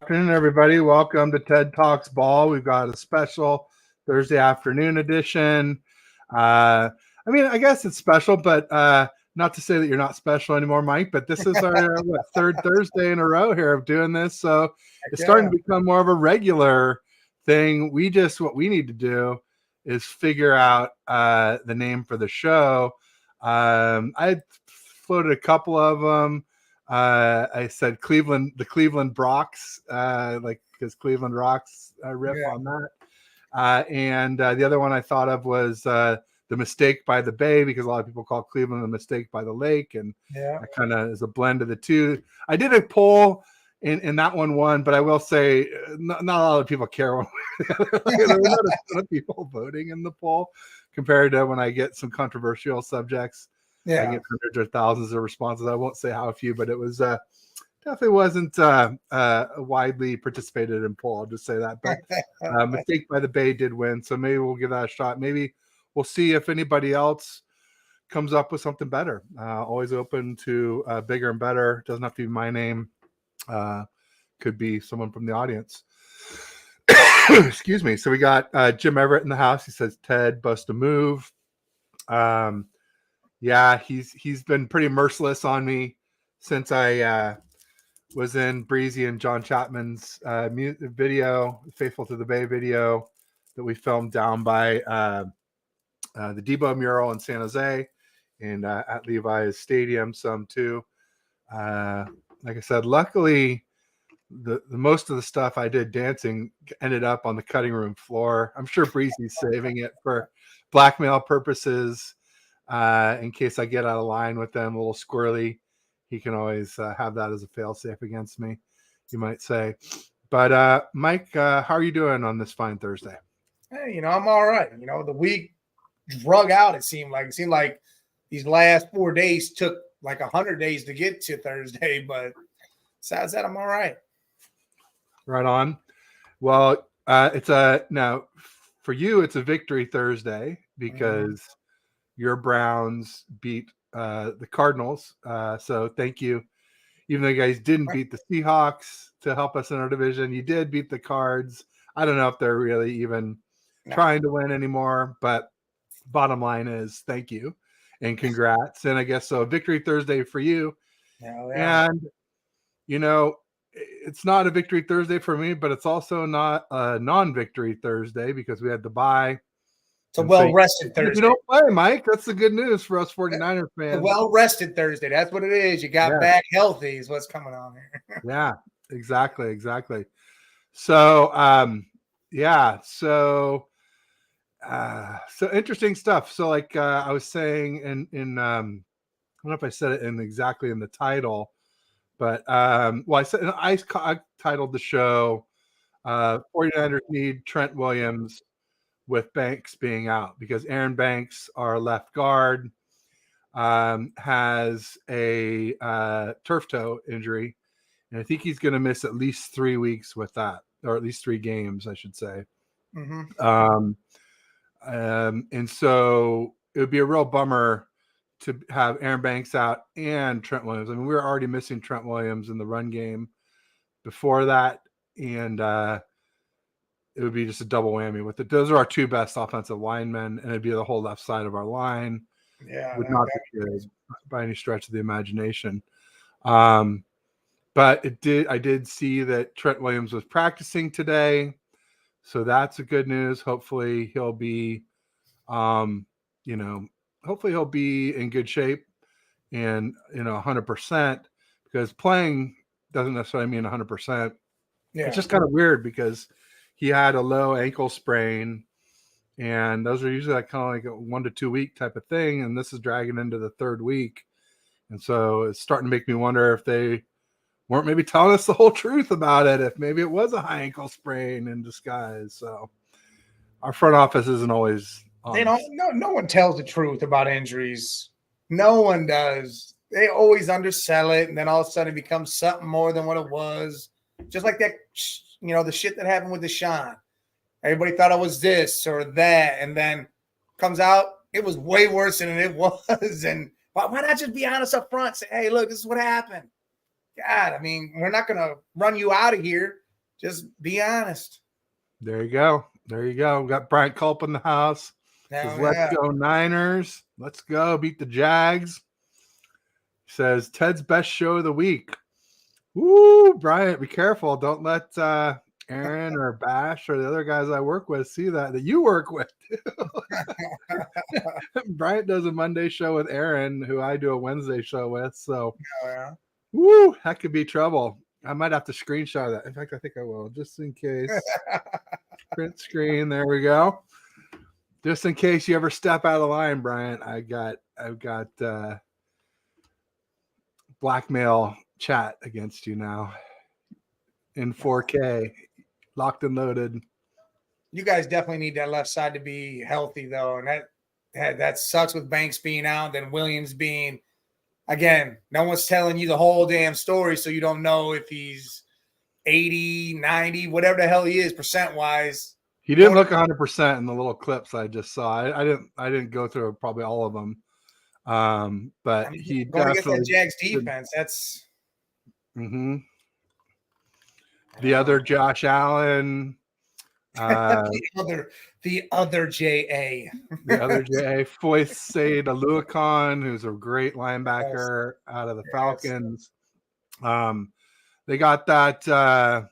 afternoon, everybody. Welcome to TED Talks Ball. We've got a special Thursday afternoon edition. I mean, I guess it's special, but not to say that you're not special anymore, Mike, but this is our third Thursday in a row here of doing this. So it's starting to become more of a regular thing. What we need to do is figure out the name for the show. I floated a couple of them. I said the Cleveland Brox, because Cleveland Rocks riff on that. And the other one I thought of was the Mistake by the Bay, because a lot of people call Cleveland the Mistake by the Lake. And that kind of is a blend of the two. I did a poll and that one won, but I will say not a lot of people care. There were not a ton of people voting in the poll compared to when I get some controversial subjects. I get hundreds or thousands of responses. I won't say how few, but it was definitely wasn't widely participated in poll. I'll just say that. But Mistake by the Bay did win, so maybe we'll give that a shot. Maybe we'll see if anybody else comes up with something better. Always open to bigger and better. Doesn't have to be my name. Could be someone from the audience. Excuse me. So we got Jim Everett in the house. He says, Ted, bust a move. Yeah, he's been pretty merciless on me since I was in Breezy and John Chapman's video, Faithful to the Bay video that we filmed down by the Debo mural in San Jose and at Levi's Stadium some too. Like I said, luckily the most of the stuff I did dancing ended up on the cutting room floor. I'm sure Breezy's saving it for blackmail purposes. In case I get out of line with them, a little squirrely, he can always have that as a fail-safe against me, you might say. But Mike, how are you doing on this fine Thursday? Hey, I'm all right. The week drug out. It seemed like these last 4 days took like 100 days to get to Thursday. But besides that, I'm all right. Right on. Well, now for you, it's a victory Thursday because your Browns beat the Cardinals. So thank you. Even though you guys didn't beat the Seahawks to help us in our division, you did beat the Cards. I don't know if they're really even trying to win anymore, but bottom line is thank you and congrats. And I guess so victory Thursday for you. And, it's not a victory Thursday for me, but it's also not a non-victory Thursday because we had the bye. It's a well-rested Thursday. You don't play, Mike. That's the good news for us 49er fans. A well-rested Thursday. That's what it is. You got back healthy is what's coming on here. Yeah, exactly. So, so interesting stuff. So like I was saying in I don't know if I said it exactly in the title, but I titled the show 49ers need Trent Williams with Banks being out because Aaron Banks, our left guard, has a turf toe injury. And I think he's going to miss at least 3 weeks with that, or at least 3 games, I should say. And so it would be a real bummer to have Aaron Banks out and Trent Williams. I mean, we were already missing Trent Williams in the run game before that. And it would be just a double whammy with it. Those are our 2 best offensive linemen, and it'd be the whole left side of our line. Yeah. Would not be good by any stretch of the imagination. But I did see that Trent Williams was practicing today. So that's a good news. Hopefully he'll be, hopefully he'll be in good shape and, 100%, because playing doesn't necessarily mean 100%. Yeah. It's just kind of weird because he had a low ankle sprain, and those are usually like kind of like a 1 to 2 week type of thing. And this is dragging into the 3rd week. And so it's starting to make me wonder if they weren't maybe telling us the whole truth about it, if maybe it was a high ankle sprain in disguise. So our front office isn't always honest. No one tells the truth about injuries. No one does. They always undersell it, and then all of a sudden it becomes something more than what it was. Just like that, the shit that happened with Deshaun. Everybody thought it was this or that, and then comes out, it was way worse than it was. And why not just be honest up front? Say, hey, look, this is what happened. God, I mean, we're not going to run you out of here. Just be honest. There you go. There you go. We got Bryant Culp in the house. Says, Now, let's go Niners. Let's go beat the Jags. Says Ted's best show of the week. Woo, Bryant, be careful. Don't let Aaron or Bash or the other guys I work with see that you work with. Bryant does a Monday show with Aaron, who I do a Wednesday show with. So, woo, that could be trouble. I might have to screenshot that. In fact, I think I will, just in case. Print screen. There we go. Just in case you ever step out of line, Bryant, I've got blackmail chat against you now in 4K, locked and loaded. You guys definitely need that left side to be healthy, though, and that sucks with Banks being out, then Williams being. Again, no one's telling you the whole damn story, so you don't know if he's 80, 90, whatever the hell he is percent-wise. He didn't look 100% in the little clips I just saw. I didn't go through probably all of them. But he going definitely against that Jags defense, that's the other Josh Allen. the other JA. The other JA, Foyce Aluakon, who's a great linebacker out of the Falcons. They got that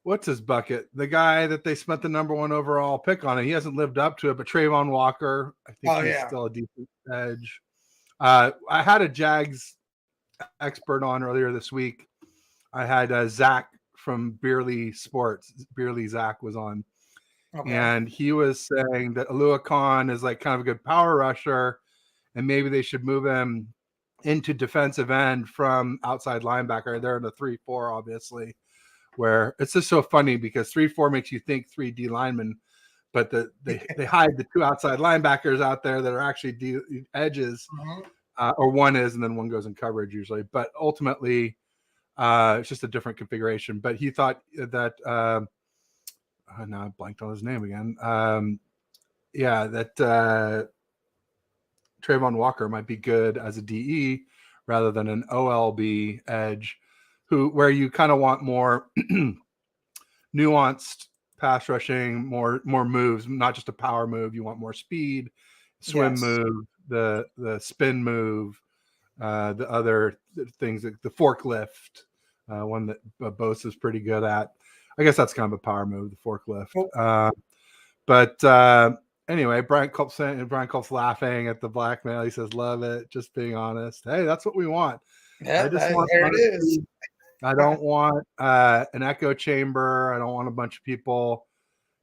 what's his bucket? The guy that they spent the number 1 overall pick on, and he hasn't lived up to it, but Trayvon Walker, I think he's still a decent edge. I had a Jags expert on earlier this week. I had Zach from Beerly Sports. Beerly Zach was on. Okay. And he was saying that Aluakon is like kind of a good power rusher, and maybe they should move him into defensive end from outside linebacker. They're in the 3-4, obviously, where it's just so funny because 3-4 makes you think 3 D linemen, but they hide the 2 outside linebackers out there that are actually edges, or one is, and then one goes in coverage usually. But ultimately, it's just a different configuration. But he thought that now I blanked on his name again. That Trayvon Walker might be good as a DE rather than an OLB edge, where you kind of want more nuanced pass rushing, more moves, not just a power move. You want more speed, swim move, the spin move, the other things, the forklift, one that Bose is pretty good at. I guess that's kind of a power move, the forklift. But anyway, Brian Culp's laughing at the blackmail. He says, "Love it, just being honest." Hey, that's what we want. Yeah, there it is. I don't want an echo chamber. I don't want a bunch of people,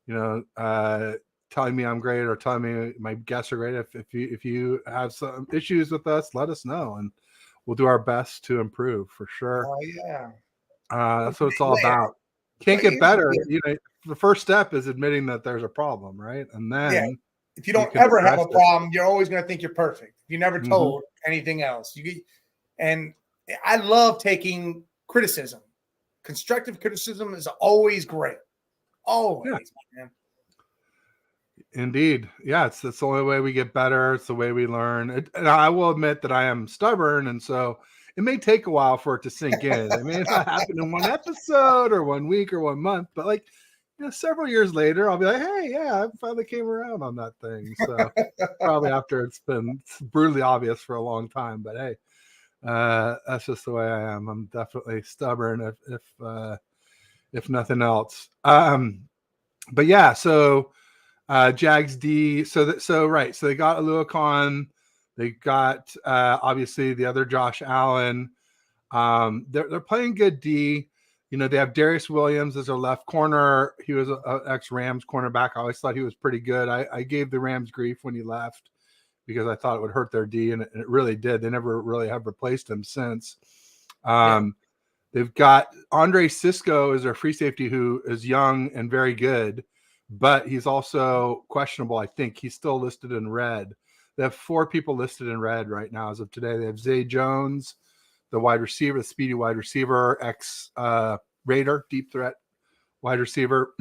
telling me I'm great or telling me my guests are great. If you have some issues with us, let us know, and we'll do our best to improve for sure. Oh yeah, that's what it's all about. Can't get better. The first step is admitting that there's a problem, right? And then if you don't ever have a problem, you're always going to think you're perfect. You never told anything else. And I love taking criticism. Constructive criticism is always great. Always, man. Indeed. Yeah, it's the only way we get better. It's the way we learn. And I will admit that I am stubborn, and so it may take a while for it to sink in. It may not happen in one episode or 1 week or 1 month, but several years later, I'll be like, hey, yeah, I finally came around on that thing. So probably after it's been brutally obvious for a long time, but hey, that's just the way I am. I'm definitely stubborn if nothing else. But yeah, so Jags D. So they got Aluakon. They got obviously the other Josh Allen. They're playing good D. They have Darius Williams as their left corner. He was an ex-Rams cornerback. I always thought he was pretty good. I gave the Rams grief when he left because I thought it would hurt their D, and it really did. They never really have replaced him since. They've got Andre Sisco as their free safety, who is young and very good, but he's also questionable. I think he's still listed in red. They have 4 people listed in red right now as of today. They have Zay Jones, the wide receiver, the speedy wide receiver, ex-Raider, deep threat wide receiver.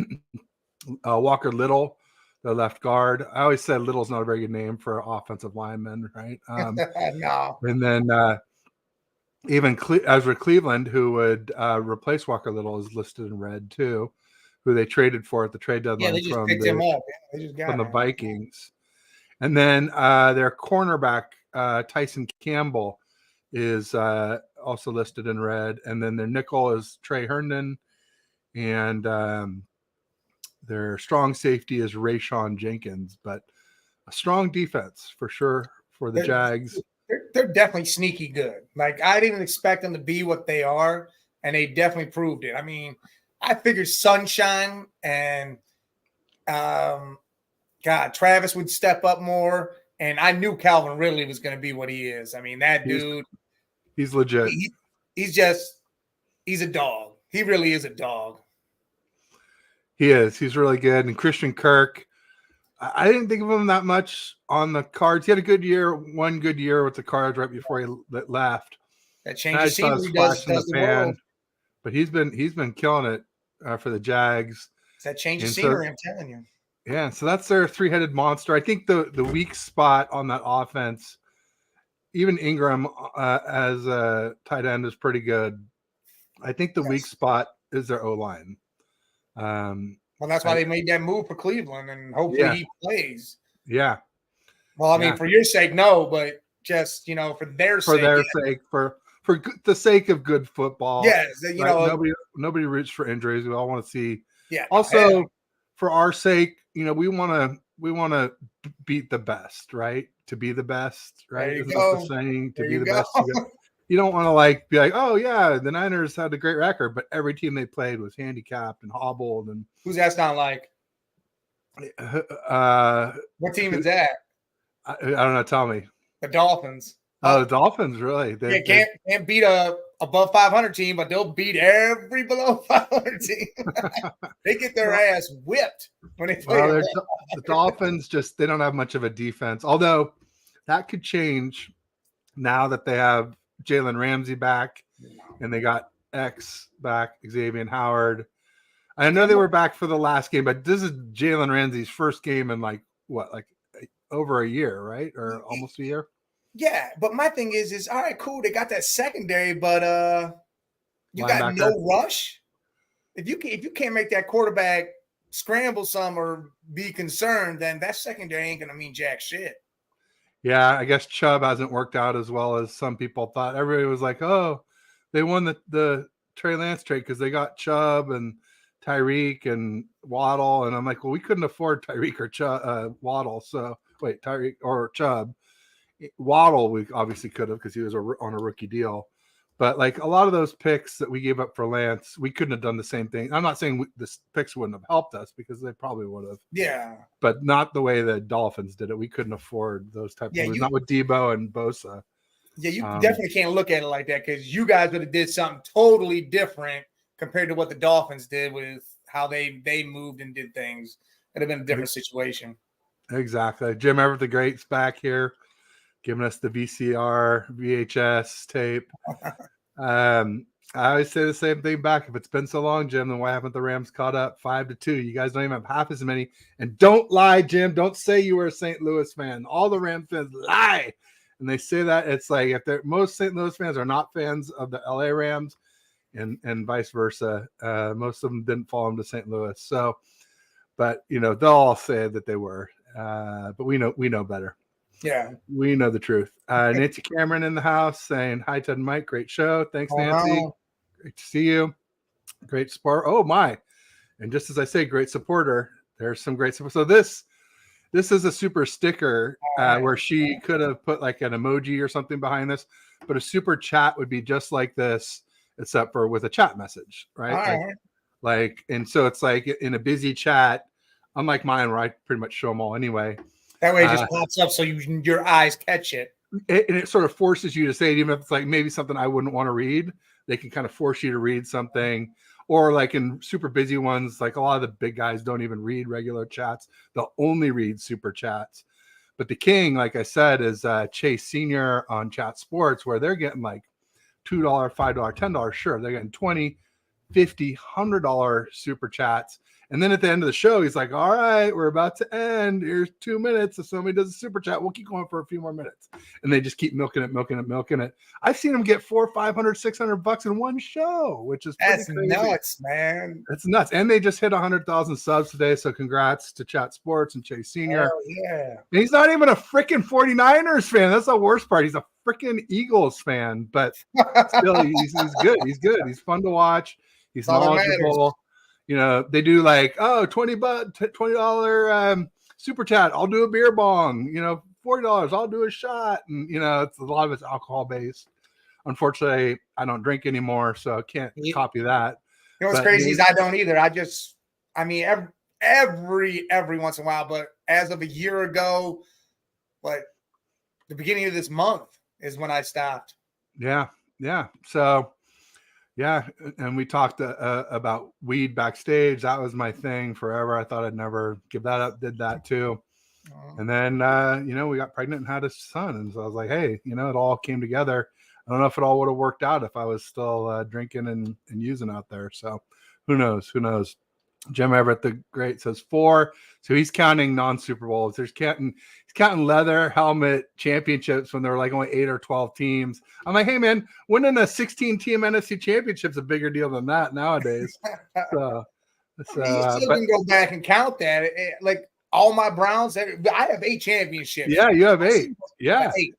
Walker Little, the left guard. I always said Little's not a very good name for offensive lineman, right? No. And then Even Ezra Cleveland, who would replace Walker Little, is listed in red too, who they traded for at the trade Yeah, deadline they just picked him up. Yeah, they just got from the him. Vikings. And then their cornerback, Tyson Campbell, is also listed in red. And then their nickel is Trey Herndon. And their strong safety is Rayshon Jenkins. But a strong defense for sure for the Jags. They're definitely sneaky good. Like, I didn't expect them to be what they are, and they definitely proved it. I mean, I figured Sunshine and Travis would step up more, and I knew Calvin Ridley was going to be what he is. I mean, that dude, he's legit. He's a dog. He really is a dog. He is. He's really good. And Christian Kirk, I didn't think of him that much on the Cards. He had a good year, one good year with the Cards right before he left. That changes scenery does the world. But he's been killing it for the Jags. It's that change of scenery, I'm telling you. Yeah, so that's their three-headed monster. I think the weak spot on that offense, even Ingram as a tight end is pretty good. I think the weak spot is their O-line. Well, that's why they made that move for Cleveland, and hopefully he plays. Yeah. Well, I mean, for your sake, no, but just, for their sake. For their sake, for the sake of good football. Yes, nobody roots for injuries. We all want to see. Yeah. Also, for our sake, we want to beat the best, right? To be the best, right? Isn't that the saying? To be the best. You don't want to be like, oh yeah, the Niners had a great record, but every team they played was handicapped and hobbled. And who's that sound like? What team is that? I don't know. Tell me. The Dolphins. Oh, the Dolphins, really? They can't beat a above 500 team, but they'll beat every below 500 team. They get their ass whipped when they play. The Dolphins they don't have much of a defense. Although that could change now that they have Jalen Ramsey back and they got X back, Xavier Howard. I know they were back for the last game, but this is Jalen Ramsey's first game in over a year, right? Or almost a year. Yeah, but my thing is all right, cool. They got that secondary, but you got no rush. If you can't make that quarterback scramble some or be concerned, then that secondary ain't gonna mean jack shit. Yeah, I guess Chubb hasn't worked out as well as some people thought. Everybody was like, "Oh, they won the Trey Lance trade because they got Chubb and Tyreek and Waddle," and I'm like, "Well, we couldn't afford Tyreek or Waddle, so wait, Tyreek or Chubb." Waddle, we obviously could have because he was on a rookie deal. But a lot of those picks that we gave up for Lance, we couldn't have done the same thing. I'm not saying the picks wouldn't have helped us because they probably would have. Yeah. But not the way the Dolphins did it. We couldn't afford those type of moves. Not with Debo and Bosa. Yeah, you definitely can't look at it like that because you guys would have did something totally different compared to what the Dolphins did with how they moved and did things. It would have been a different situation. Exactly. Jim Everett the Great's back here, giving us the VHS tape. I always say the same thing back. If it's been so long, Jim, then why haven't the Rams caught up 5-2? You guys don't even have half as many. And don't lie, Jim. Don't say you were a St. Louis fan. All the Rams fans lie. And they say that it's like if most St. Louis fans are not fans of the LA Rams and vice versa. Most of them didn't follow them to St. Louis. So, but they'll all say that they were. But we know better. Yeah, we know the truth. Nancy Cameron in the house saying hi, Ted and Mike. Great show. Thanks, Nancy. Great to see you. Great support. Oh my! And just as I say, great supporter. There's some great support. So this is a super sticker where she could have put an emoji or something behind this, but a super chat would be just like this, except for with a chat message, right? And so it's in a busy chat, unlike mine where I pretty much show them all anyway. That way it just pops up so your eyes catch it. And it sort of forces you to say it, even if it's maybe something I wouldn't want to read. They can kind of force you to read something. Or in super busy ones, a lot of the big guys don't even read regular chats. They'll only read super chats. But the king, like I said, is Chase Sr. on Chat Sports, where they're getting $2, $5, $10. Sure, they're getting $20, $50, $100 super chats. And then at the end of the show, he's like, all right, we're about to end. Here's 2 minutes. If somebody does a super chat, we'll keep going for a few more minutes. And they just keep milking it. I've seen them get $400, $500, $600 in one show, which is pretty crazy. Nuts, man. That's nuts. And they just hit 100,000 subs today. So congrats to Chat Sports and Chase Sr. Oh, yeah. And he's not even a freaking 49ers fan. That's the worst part. He's a freaking Eagles fan, but still he's good. He's good. He's fun to watch. He's knowledgeable. You know, they do like, $20 super chat. I'll do a beer bong. You know, $40. I'll do a shot. And, you know, it's a lot of it's alcohol based. Unfortunately, I don't drink anymore, so I can't copy that. You know what's crazy is I don't either. Every once in a while, but as of a year ago, the beginning of this month is when I stopped. Yeah. So, yeah, and we talked about weed backstage. That was my thing forever. I thought I'd never give that up. Did that too. And then, you know, we got pregnant and had a son. And so I was like, hey, you know, it all came together. I don't know if it all would have worked out if I was still drinking and using out there. So who knows? Jim Everett the Great says 4. So he's counting non-Super Bowls. He's counting leather helmet championships when there were like only 8 or 12 teams. I'm like, hey man, winning a 16-team NFC championship's a bigger deal than that nowadays. So you still can go back and count that. Like all my Browns, I have 8 championships. Yeah, you have 8. Yeah. 8.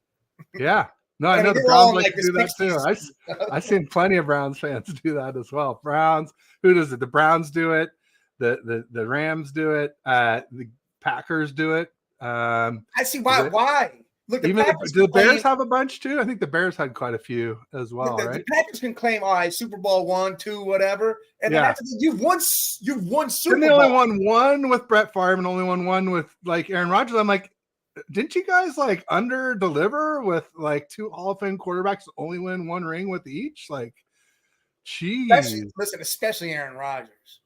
Yeah. No, I know the Browns like to do that too. I've seen plenty of Browns fans do that as well. Browns, who does it? The Browns do it. The Rams do it. The Packers do it. I see why. Why? Look, do the Bears have a bunch too? I think the Bears had quite a few as well. Right? The Packers can claim, all right, Super Bowl 1, 2, whatever, and then after you've won Super Bowl. They only won 1 with Brett Favre and only won 1 with like Aaron Rodgers. I'm like, didn't you guys like under deliver with like 2 Hall of Fame quarterbacks only win 1 ring with each? Like, geez. Especially Aaron Rodgers.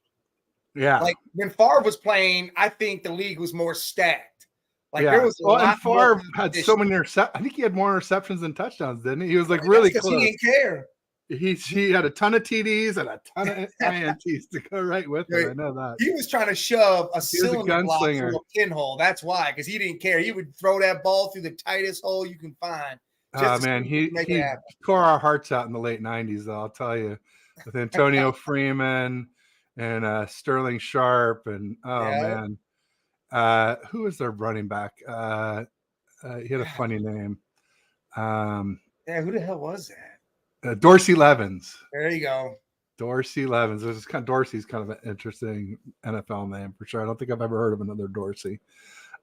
Yeah. Like when Favre was playing, I think the league was more stacked. Like there was and Favre had so many interceptions. I think he had more interceptions than touchdowns, didn't he? He was like really close. He didn't care. He had a ton of TDs and a ton of INTs to go right with him. I know that. He was trying to shove a cylinder block through a pinhole. That's why, because he didn't care. He would throw that ball through the tightest hole you can find. Oh man, he tore our hearts out in the late 90s, though, I'll tell you. With Antonio Freeman and Sterling Sharp and man. Who was their running back? He had a funny name. Who the hell was that? Dorsey Levens. There you go. Dorsey Levens. Dorsey's kind of an interesting NFL name for sure. I don't think I've ever heard of another Dorsey.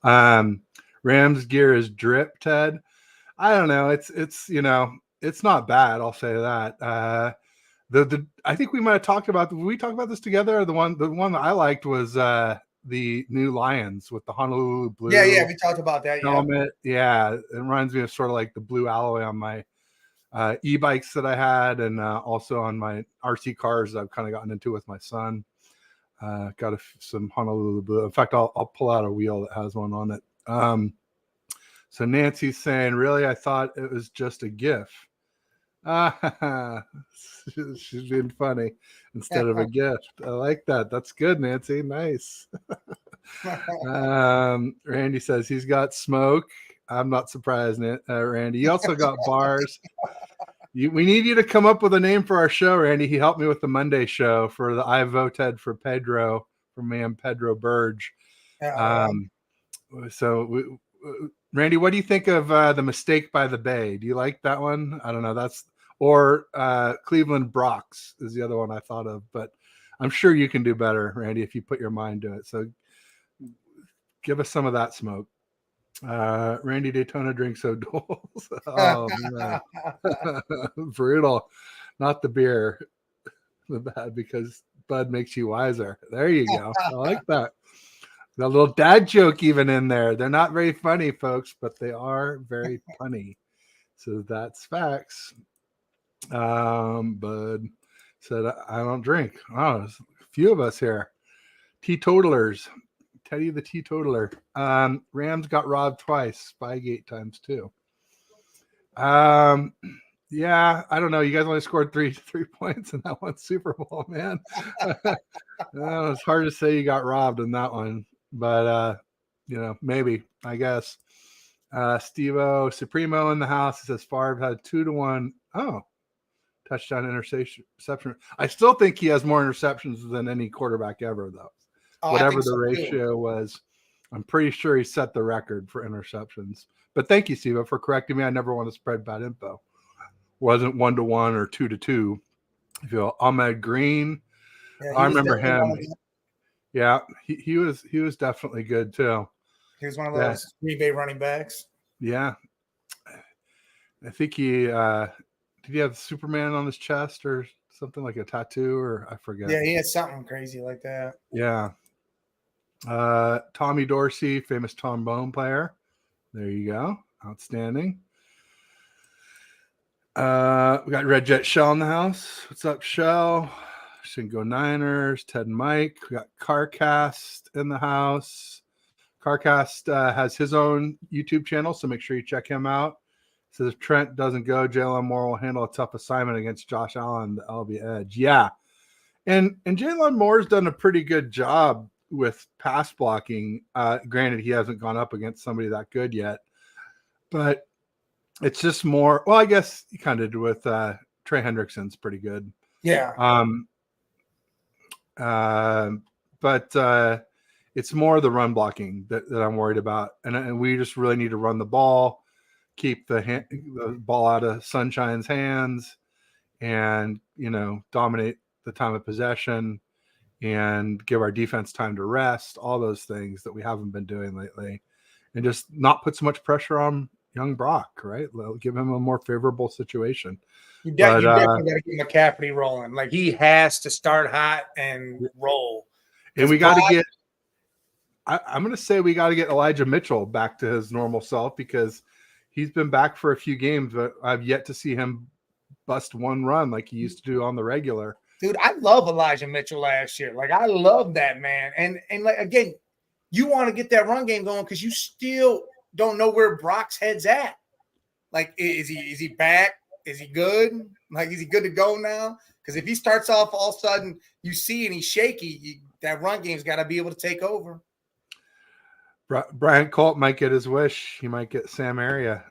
Rams gear is drip, Ted. I don't know. It's you know, it's not bad. I'll say that. I think we might have talked about. Did we talk about this together? The one that I liked was the new Lions with the Honolulu blue. Yeah, we talked about that. Helmet. Yeah, it reminds me of sort of like the blue alloy on my e-bikes that I had, and also on my RC cars that I've kind of gotten into with my son. Got some Honolulu blue. In fact, I'll pull out a wheel that has one on it. So Nancy's saying, really, I thought it was just a GIF. She's being funny instead of a gift. I like that. That's good, Nancy. Nice. Randy says he's got smoke. I'm not surprised, Randy. You also got bars. We need you to come up with a name for our show, Randy. He helped me with the Monday show for the I Voted for Pedro from man Pedro Burge. Randy, what do you think of The Mistake by the Bay? Do you like that one? I don't know. Or Cleveland Brox is the other one I thought of, but I'm sure you can do better, Randy, if you put your mind to it. So give us some of that smoke. Randy Daytona drinks O'Doul's. Oh man. Brutal. Not the beer. The bad, because Bud makes you wiser. There you go. I like that. A little dad joke even in there. They're not very funny, folks, but they are very funny. So that's facts. Bud said, I don't drink. Oh, there's a few of us here. Teetotalers. Teddy the teetotaler. Rams got robbed twice. Spygate times 2. Yeah, I don't know. You guys only scored three points in that one Super Bowl, man. It's hard to say you got robbed in that one, but maybe, I guess. Steve-O Supremo in the house. It says Favre had 2-1. Oh, touchdown interception. I still think he has more interceptions than any quarterback ever, though. Whatever the ratio was, I'm pretty sure he set the record for interceptions. But thank you, Steve, for correcting me. I never want to spread bad info. Wasn't 1-1 or 2-2. If you Ahmed Green, Yeah, I remember him. Yeah, he was definitely good too. He was one of those Green Bay running backs. Yeah, I think he did. He have Superman on his chest or something, like a tattoo, or I forget. Yeah, he had something crazy like that. Yeah. Tommy Dorsey, famous trombone player. There you go. Outstanding. We got Red Jet Shell in the house. What's up, Shell? Shouldn't go Niners. Ted and Mike. We got Carcast in the house. Carcast has his own YouTube channel, so make sure you check him out. Says if Trent doesn't go, Jalen Moore will handle a tough assignment against Josh Allen, the LB edge. Yeah. And Jalen Moore's done a pretty good job with pass blocking. Granted, he hasn't gone up against somebody that good yet, but it's just more. Well, I guess he kind of did with Trey Hendrickson's pretty good. Yeah. But it's more the run blocking that I'm worried about, and we just really need to run the ball, keep the ball out of Sunshine's hands, and dominate the time of possession, and give our defense time to rest. All those things that we haven't been doing lately, and just not put so much pressure on young Brock. Right, give him a more favorable situation. You definitely got to get McCaffrey rolling. Like, he has to start hot and roll. And we got to get. I'm going to say we got to get Elijah Mitchell back to his normal self, because he's been back for a few games, but I've yet to see him bust one run like he used to do on the regular. Dude, I love Elijah Mitchell last year. Like, I love that, man. And like, again, you want to get that run game going because you still don't know where Brock's head's at. Like, is he back? Is he good? Like, is he good to go now? Because if he starts off all of a sudden, you see and he's shaky, that run game's got to be able to take over. Brian Colt might get his wish. He might get Sam Area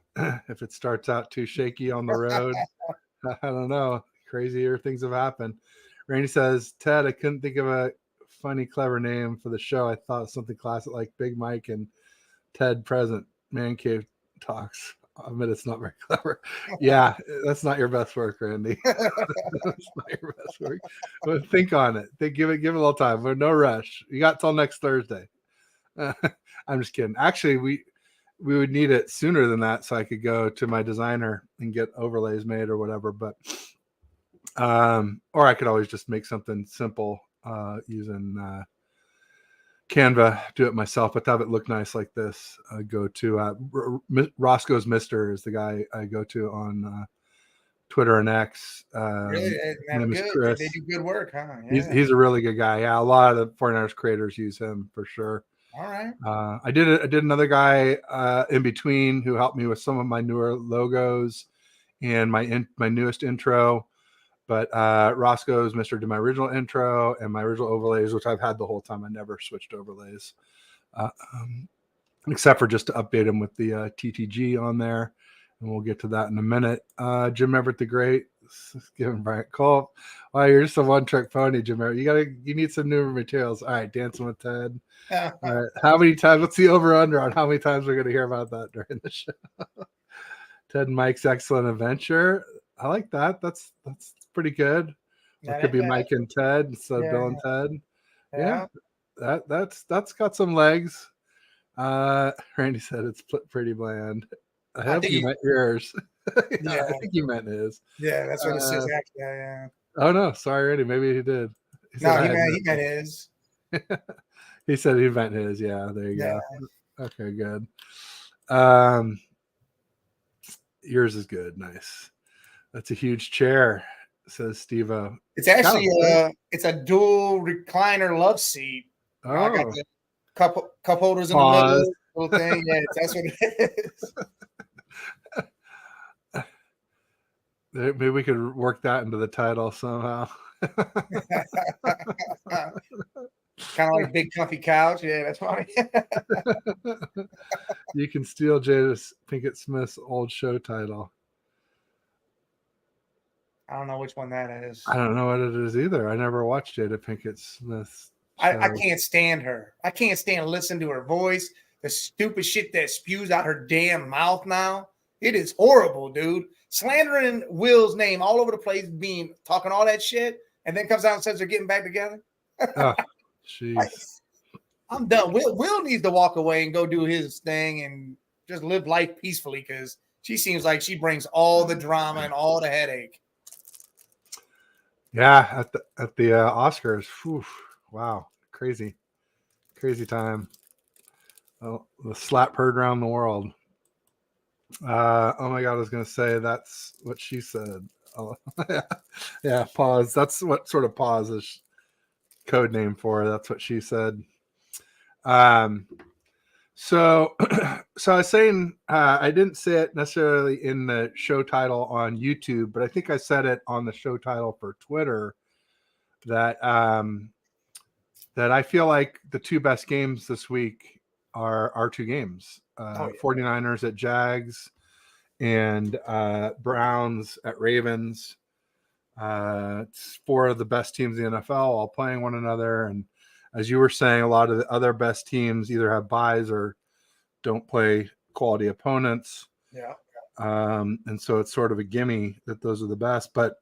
if it starts out too shaky on the road. I don't know. Crazier things have happened. Randy says, Ted, I couldn't think of a funny, clever name for the show. I thought something classic like Big Mike and Ted Present Man Cave Talks. I admit it's not very clever. Yeah, that's not your best work, Randy. That's not your best work. But think on it. Give it a little time. But no rush. You got till next Thursday. I'm just kidding. Actually, we would need it sooner than that, so I could go to my designer and get overlays made or whatever. But or I could always just make something simple using Canva, do it myself, but to have it look nice like this, I go to Roscoe's Mister is the guy I go to on Twitter and X. Really? Name is Chris. They do good work, huh? Yeah. He's a really good guy. Yeah, a lot of the 49ers creators use him for sure. All right. I did another guy in between who helped me with some of my newer logos and my newest intro. But Roscoe's Mr. did my original intro and my original overlays, which I've had the whole time. I never switched overlays, except for just to update them with the TTG on there. And we'll get to that in a minute. Jim Everett the Great, giving Brian Colt. Wow, you're just a one-trick pony, Jim Everett. You need some newer materials. All right, Dancing with Ted. All right, how many times? What's the over/under on how many times we're going to hear about that during the show? Ted and Mike's Excellent Adventure. I like that. That's pretty good. It could be Mike and Ted instead of Bill and Ted. Yeah, that's got some legs. Randy said it's pretty bland. I hope you meant yours. Yeah, I think you meant his. Yeah, that's what it says. Actually, yeah. Oh no, sorry, Randy. Maybe he did. He meant his. He said he meant his. Yeah, there you go. Okay, good. Yours is good. Nice. That's a huge chair, says Steve-O. It's actually it's a dual recliner love seat. Oh. I got the cup holders in the middle, little thing. Yeah, that's what it is. Maybe we could work that into the title somehow. Kind of like big comfy couch. Yeah, that's funny. You can steal Jada Pinkett Smith's old show title. I don't know which one that is. I don't know what it is either. I never watched Jada Pinkett Smith's I can't stand her. I can't stand listening to her voice. The stupid shit that spews out her damn mouth now. It is horrible, dude. Slandering Will's name all over the place, talking all that shit, and then comes out and says they're getting back together. Oh, jeez. I'm done. Will needs to walk away and go do his thing and just live life peacefully because she seems like she brings all the drama and all the headache. Yeah, at the Oscars. Whew, wow, crazy time. Oh, the slap heard around the world. Oh my God, I was going to say that's what she said. Oh, yeah, pause. That's what sort of pause is code name for. That's what she said. So I was saying I didn't say it necessarily in the show title on YouTube, but I think I said it on the show title for Twitter that that I feel like the two best games this week are our two games. 49ers at Jags and Browns at Ravens. It's four of the best teams in the NFL all playing one another. And as you were saying, a lot of the other best teams either have buys or don't play quality opponents. Yeah. And so it's sort of a gimme that those are the best. But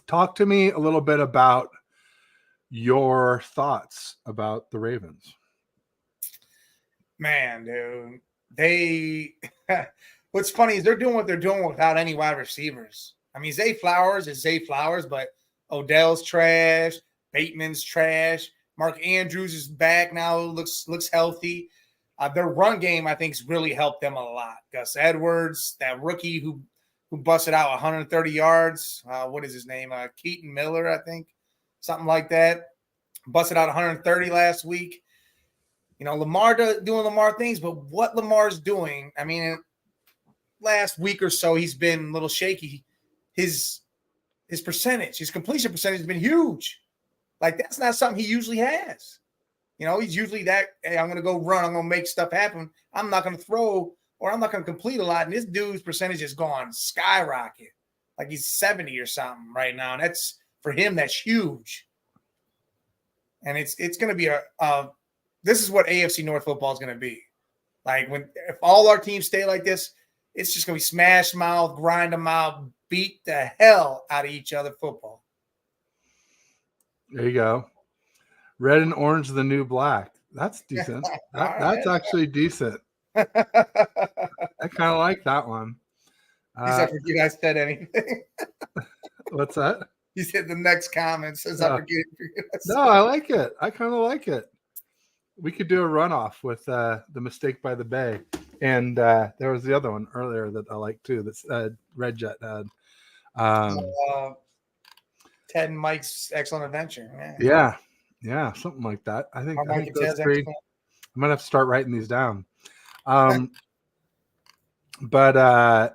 talk to me a little bit about your thoughts about the Ravens. Man, dude, what's funny is they're doing what they're doing without any wide receivers. I mean, Zay Flowers is Zay Flowers, but Odell's trash, Bateman's trash, Mark Andrews is back now, looks healthy. Their run game, I think, has really helped them a lot. Gus Edwards, that rookie who busted out 130 yards. What is his name? Keaton Miller, I think, something like that. Busted out 130 last week. You know, Lamar doing Lamar things, but what Lamar's doing, I mean, last week or so, he's been a little shaky. His percentage, his completion percentage has been huge. Like, that's not something he usually has. You know, he's usually that, hey, I'm going to go run. I'm going to make stuff happen. I'm not going to throw or I'm not going to complete a lot. And this dude's percentage has gone skyrocket. Like he's 70 or something right now. And that's, for him, that's huge. And it's going to be this is what AFC North football is going to be. Like if all our teams stay like this, it's just going to be smash mouth, grind them out, beat the hell out of each other football. There you go. Red and orange, the new black. That's decent. That's actually decent. I kind of like that one. I forget I said anything. What's that? You said the next comment says I forget. No, I like it. I kind of like it. We could do a runoff with the mistake by the Bay. And there was the other one earlier that I like too. That's Red Jet had. Ted and Mike's Excellent Adventure. Yeah, something like that. I think Mike that's great. I might have to start writing these down. But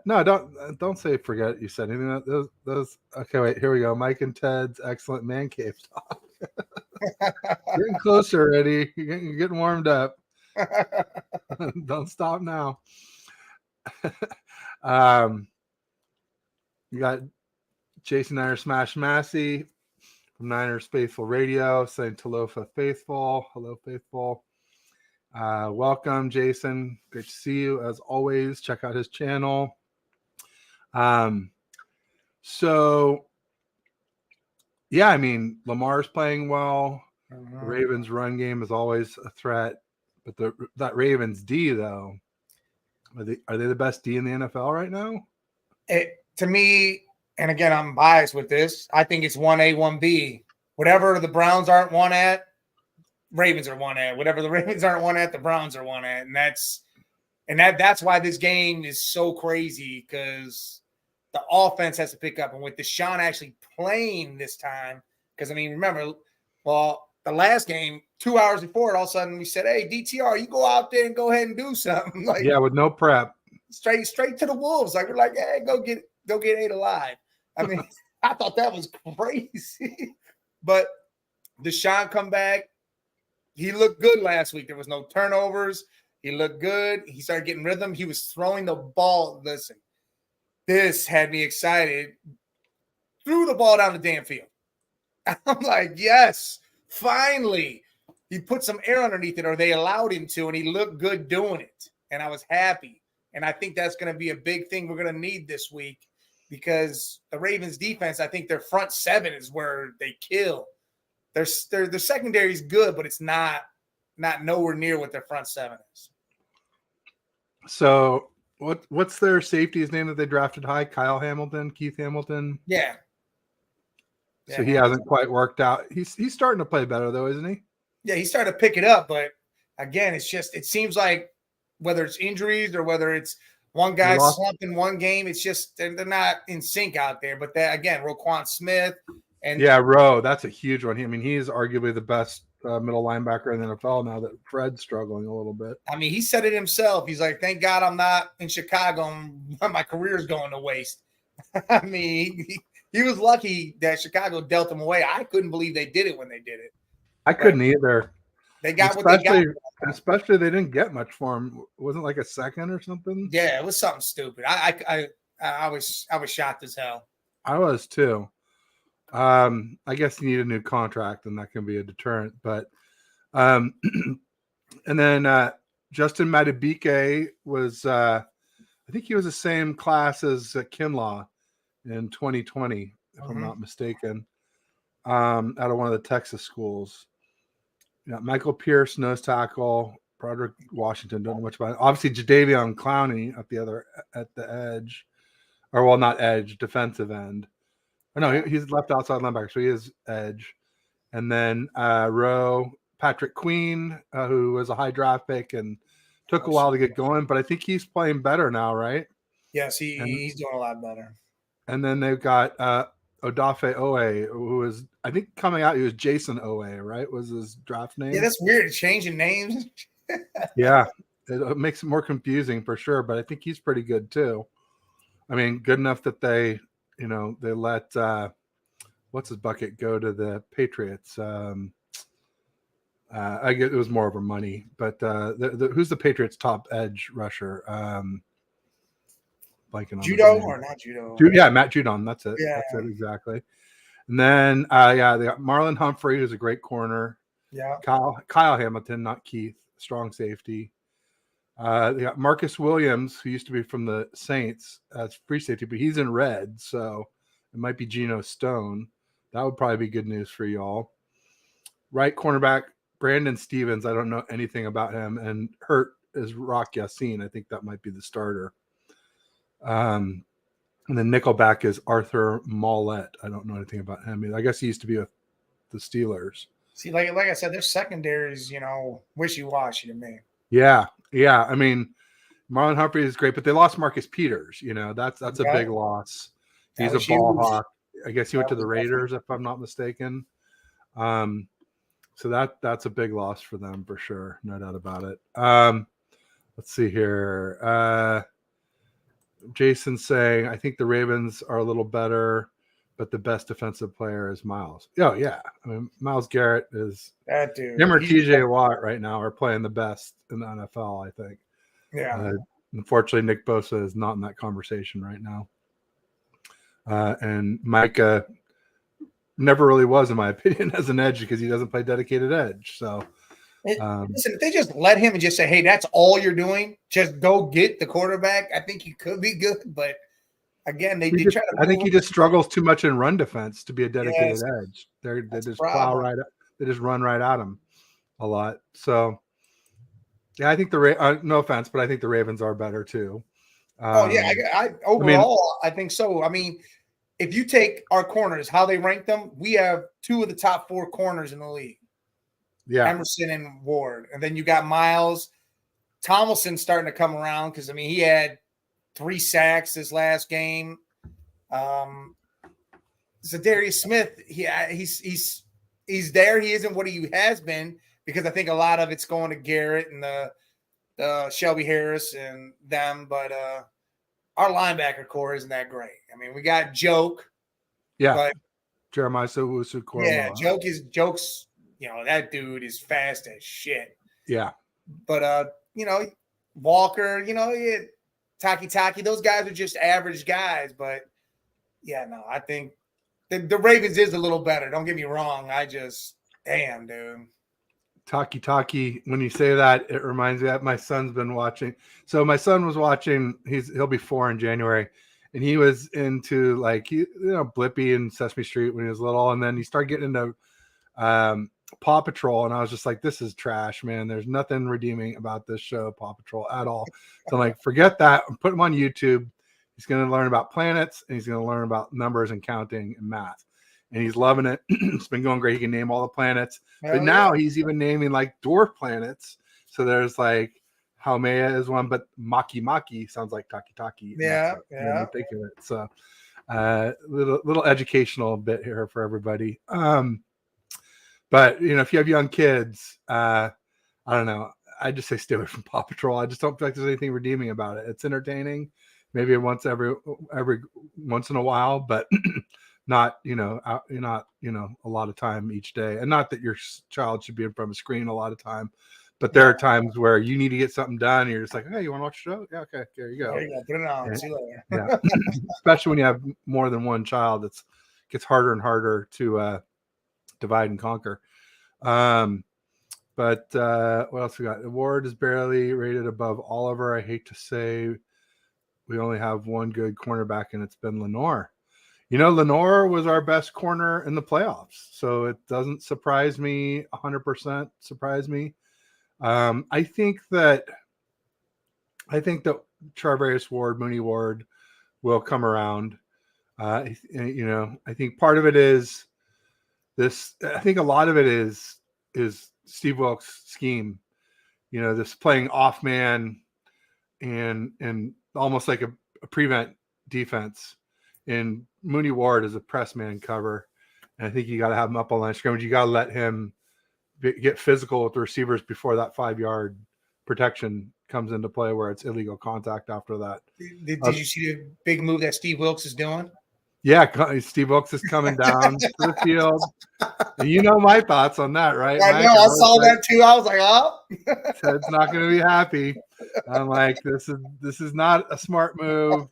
no, don't say forget you said anything. Those okay, wait, here we go. Mike and Ted's Excellent Man Cave talk. Getting closer, Eddie. You're getting warmed up. Don't stop now. You got Jason Niner Smash Massey from Niners Faithful Radio saying Talofa Faithful. Hello, Faithful. Welcome, Jason. Great to see you as always. Check out his channel. So yeah, I mean, Lamar's playing well. The Ravens run game is always a threat, but that Ravens D though, are they the best D in the NFL right now? To me, and again, I'm biased with this, I think it's 1A, 1B. Whatever the Browns aren't one at, Ravens are one at. Whatever the Ravens aren't one at, the Browns are one at. And that's why this game is so crazy, because the offense has to pick up. And with Deshaun actually playing this time, because, I mean, remember, well, the last game, 2 hours before, all of a sudden we said, hey, DTR, you go out there and go ahead and do something. Like, yeah, with no prep. Straight to the Wolves. Like, we're like, hey, go get 8 alive. I mean, I thought that was crazy. But Deshaun come back. He looked good last week. There was no turnovers. He looked good. He started getting rhythm. He was throwing the ball. Listen, this had me excited. Threw the ball down the damn field. I'm like, yes, finally. He put some air underneath it, or they allowed him to, and he looked good doing it. And I was happy. And I think that's going to be a big thing we're going to need this week because the Ravens defense, I think their front seven is where they kill. Their secondary is good, but it's not nowhere near what their front seven is. So what's their safety's name that they drafted high? Keith Hamilton? Yeah. So he hasn't quite worked out. He's starting to play better though, isn't he? Yeah, he started to pick it up, but again, it seems like whether it's injuries or whether it's one guy slumping one game, it's just they're not in sync out there. But that again, Roquan Smith and Rowe, that's a huge one. He's arguably the best middle linebacker in the NFL now that Fred's struggling a little bit. I mean, he said it himself. He's like, "Thank God I'm not in Chicago and my career's going to waste." I mean, he was lucky that Chicago dealt him away. I couldn't believe they did it when they did it. I couldn't either. They got what they got. Especially they didn't get much for him. It wasn't like a second or something. Yeah, it was something stupid. I was shocked as hell. I was too. I guess you need a new contract, and that can be a deterrent. But and then Justin Madubuike was I think he was the same class as Kinlaw in 2020, if I'm not mistaken, out of one of the Texas schools. Michael Pierce, nose tackle. Broderick Washington, don't know much about it. Obviously, Jadeveon Clowney at the edge, or well, not edge, defensive end. Or no, he's left outside linebacker, so he is edge. And then Rowe, Patrick Queen, who was a high draft pick and took a while to get going, but I think he's playing better now, right? Yes, he's doing a lot better. And then they've got Odafe Owe, who is, I think coming out, he was Jason Owe, right? Was his draft name? Yeah, that's weird, changing names. Yeah, it makes it more confusing for sure, but I think he's pretty good too. I mean, good enough that they let what's his bucket go to the Patriots. I get it was more over money, but who's the Patriots' top edge rusher? Judo or not Judo? Matt Judon. That's it. Yeah. That's it exactly. And then they got Marlon Humphrey, who's a great corner. Yeah. Kyle Hamilton, not Keith, strong safety. They got Marcus Williams, who used to be from the Saints as free safety, but he's in red, so it might be Geno Stone. That would probably be good news for y'all. Right cornerback, Brandon Stevens. I don't know anything about him. And hurt is Rock Yassin. I think that might be the starter. And then nickelback is Arthur Mollett. I don't know anything about him. I guess he used to be with the Steelers. See, like I said, their secondary is, wishy-washy to me. Yeah. I mean, Marlon Humphrey is great, but they lost Marcus Peters. That's a big loss. He's a ball hawk. I guess he went to the Raiders, if I'm not mistaken. So that's a big loss for them for sure. No doubt about it. Let's see here. Jason's saying, I think the Ravens are a little better, but the best defensive player is Miles. Oh, yeah. I mean, Myles Garrett is that dude. Him or TJ Watt right now are playing the best in the NFL, I think. Yeah. Unfortunately, Nick Bosa is not in that conversation right now. And Micah never really was, in my opinion, as an edge because he doesn't play dedicated edge. So, listen, if they just let him and just say, hey, that's all you're doing, just go get the quarterback, I think he could be good. But again, I think he just struggles too much in run defense to be a dedicated edge. They just plow right up. They just run right at him a lot. So, yeah, I think no offense, but I think the Ravens are better too. Overall, I think so. I mean, if you take our corners, how they rank them, we have two of the top 4 corners in the league. Yeah, Emerson and Ward. And then you got Miles. Tomlinson starting to come around because, I mean, he had 3 sacks this last game. Zadarius Smith, he's there. He isn't what he has been because I think a lot of it's going to Garrett and the Shelby Harris and them. But our linebacker core isn't that great. I mean, we got Joke, Yeah. But Jeremiah Owusu-Koramoah. jokes. That dude is fast as shit. Yeah. But Walker, Taki, those guys are just average guys. But yeah, no, I think the Ravens is a little better. Don't get me wrong. Damn, dude. Taki, when you say that, it reminds me that my son's been watching. So my son was watching, he'll be 4 in January, and he was into Blippi and Sesame Street when he was little, and then he started getting into Paw Patrol, and I was just like, this is trash, man. There's nothing redeeming about this show, Paw Patrol, at all. So I'm like, forget that. Put him on YouTube. He's going to learn about planets, and he's going to learn about numbers and counting and math. And he's loving it. It's been going great. He can name all the planets. But now he's even naming like dwarf planets. So there's like Haumea is one, but Maki sounds like Taki. Yeah. You think of it. So little educational bit here for everybody. But if you have young kids, I don't know. I just say stay away from Paw Patrol. I just don't feel like there's anything redeeming about it. It's entertaining, maybe every once in a while, but not not a lot of time each day. And not that your child should be in front of a screen a lot of time, but there are times where you need to get something done. And you're just like, hey, you want to watch the show? Yeah, okay, there you go. There you go. Put it on. And, see you later. Yeah, especially when you have more than one child, it gets harder and harder to divide and conquer. But what else we got? Ward is barely rated above Oliver. I hate to say we only have one good cornerback, and it's been Lenore. Lenore was our best corner in the playoffs, so it doesn't surprise me 100%. Surprise me. I think that Charvarius Ward, Mooney Ward, will come around. I think part of it is this. I think a lot of it is Steve Wilkes' scheme. This playing off man and almost like a prevent defense. And Mooney Ward is a press man cover. And I think you got to have him up on line of scrimmage. You got to let him get physical with the receivers before that 5-yard protection comes into play where it's illegal contact after that. Did you see the big move that Steve Wilkes is doing? Yeah, Steve Wilkes is coming down to the field. And my thoughts on that, right? I know. I saw that too. I was like, oh. Ted's not going to be happy. I'm like, this is not a smart move.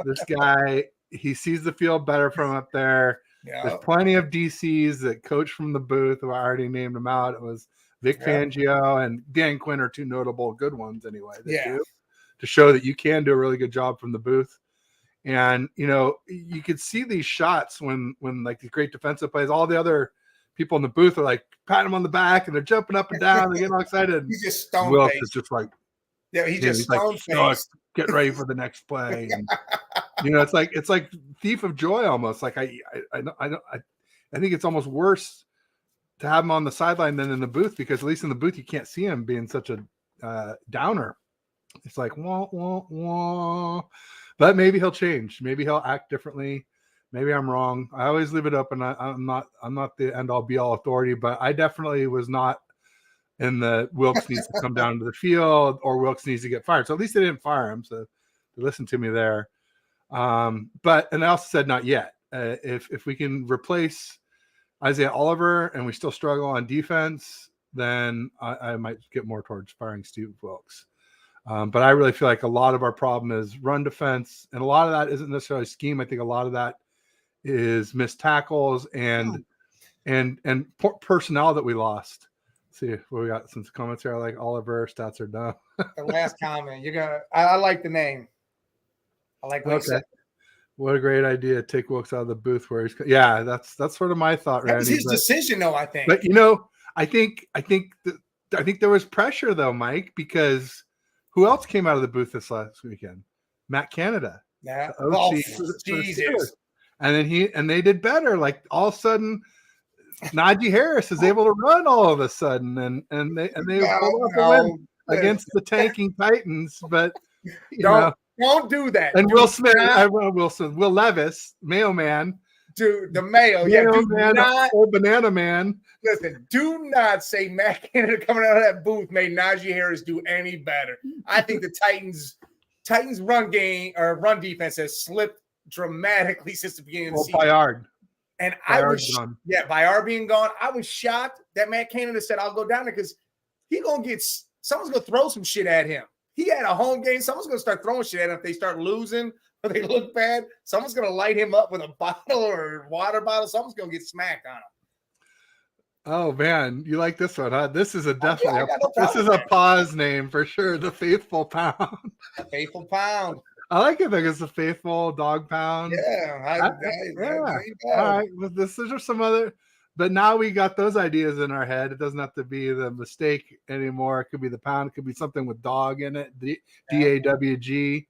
This guy, he sees the field better from up there. Yeah. There's plenty of DCs that coach from the booth. I already named them out. It was Vic Fangio and Dan Quinn are two notable good ones anyway. To show that you can do a really good job from the booth. And, you could see these shots when like these great defensive plays, all the other people in the booth are like patting them on the back and they're jumping up and down. They're getting all excited. He's just stone Wilkes is just like, he's stone faced. Like, get ready for the next play. And, it's like thief of joy almost. Like I think it's almost worse to have him on the sideline than in the booth, because at least in the booth you can't see him being such a downer. It's like wah wah wah. But maybe he'll change. Maybe he'll act differently. Maybe I'm wrong. I always leave it open. I'm not the end all be all authority, but I definitely was not in the Wilkes needs to come down to the field or Wilkes needs to get fired. So at least they didn't fire him. So they listened to me there. And I also said not yet. If we can replace Isaiah Oliver and we still struggle on defense, then I might get more towards firing Steve Wilkes. But I really feel like a lot of our problem is run defense, and a lot of that isn't necessarily scheme. I think a lot of that is missed tackles and personnel that we lost. Let's see what we got some comments here. I like Oliver. Stats are done. The last comment. I like the name. I like what he said. What a great idea. Take Wilkes out of the booth where he's. Yeah, that's sort of my thought, Randy. That was his decision, though, I think. But I think there was pressure though, Mike, because who else came out of the booth this last weekend? Matt Canada. Yeah. Jesus. And then they did better. Like all of a sudden, Najee Harris is able to run all of a sudden, and they pulled off a win against the tanking Titans. But don't do that. And Will Smith, Will Levis, Mayo Man. Dude, the Mayo Man, old Banana Man. Listen, do not say Matt Canada coming out of that booth made Najee Harris do any better. I think the Titans run game or run defense has slipped dramatically since the beginning of the season. Bayard. And By I our was, gun. by our being gone, I was shocked that Matt Canada said, I'll go down there because someone's going to throw some shit at him. He had a home game. Someone's going to start throwing shit at him if they start losing or they look bad. Someone's going to light him up with a bottle or water bottle. Someone's going to get smacked on him. Oh man, you like this one, huh? This is definitely this is a pause name for sure. The Faithful Pound. The Faithful Pound. I like it because the Faithful Dog Pound. Yeah, yeah. All right. Well, these are some other, but now we got those ideas in our head. It doesn't have to be the mistake anymore. It could be the pound. It could be something with dog in it. DAWG.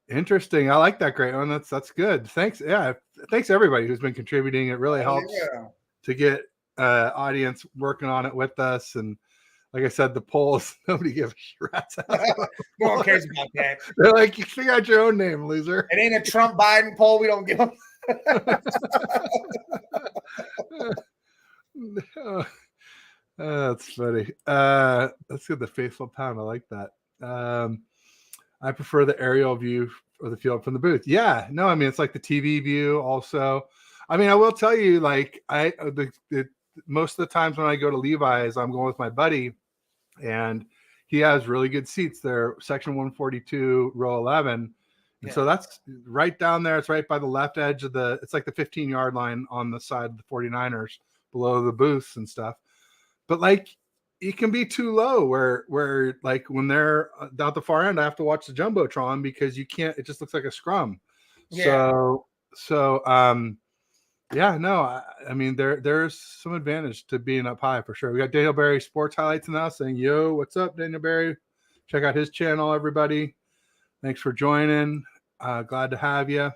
Interesting. I like that. Great one. That's good. Thanks. Yeah. Thanks everybody who's been contributing. It really helps to get audience working on it with us. And like I said, the polls, nobody gives a rat's ass. No one cares about that. They're like, you figure out your own name, loser. It ain't a Trump Biden poll. We don't give them. That's funny. Let's get the Faithful Pound. I like that. I prefer the aerial view of the field from the booth. Yeah, no, I mean, it's like the TV view also. I mean, I will tell you, like, most of the times when I go to Levi's, I'm going with my buddy, and he has really good seats there, section 142, row 11. And so that's right down there. It's right by the left edge of it's like the 15-yard line on the side of the 49ers below the booths and stuff. But like, it can be too low where like when they're down at the far end, I have to watch the Jumbotron because you can't, it just looks like a scrum. Yeah. So yeah, no, I mean, there's some advantage to being up high for sure. We got Daniel Barry Sports Highlights now saying, yo, what's up, Daniel Barry? Check out his channel, everybody. Thanks for joining. Glad to have you.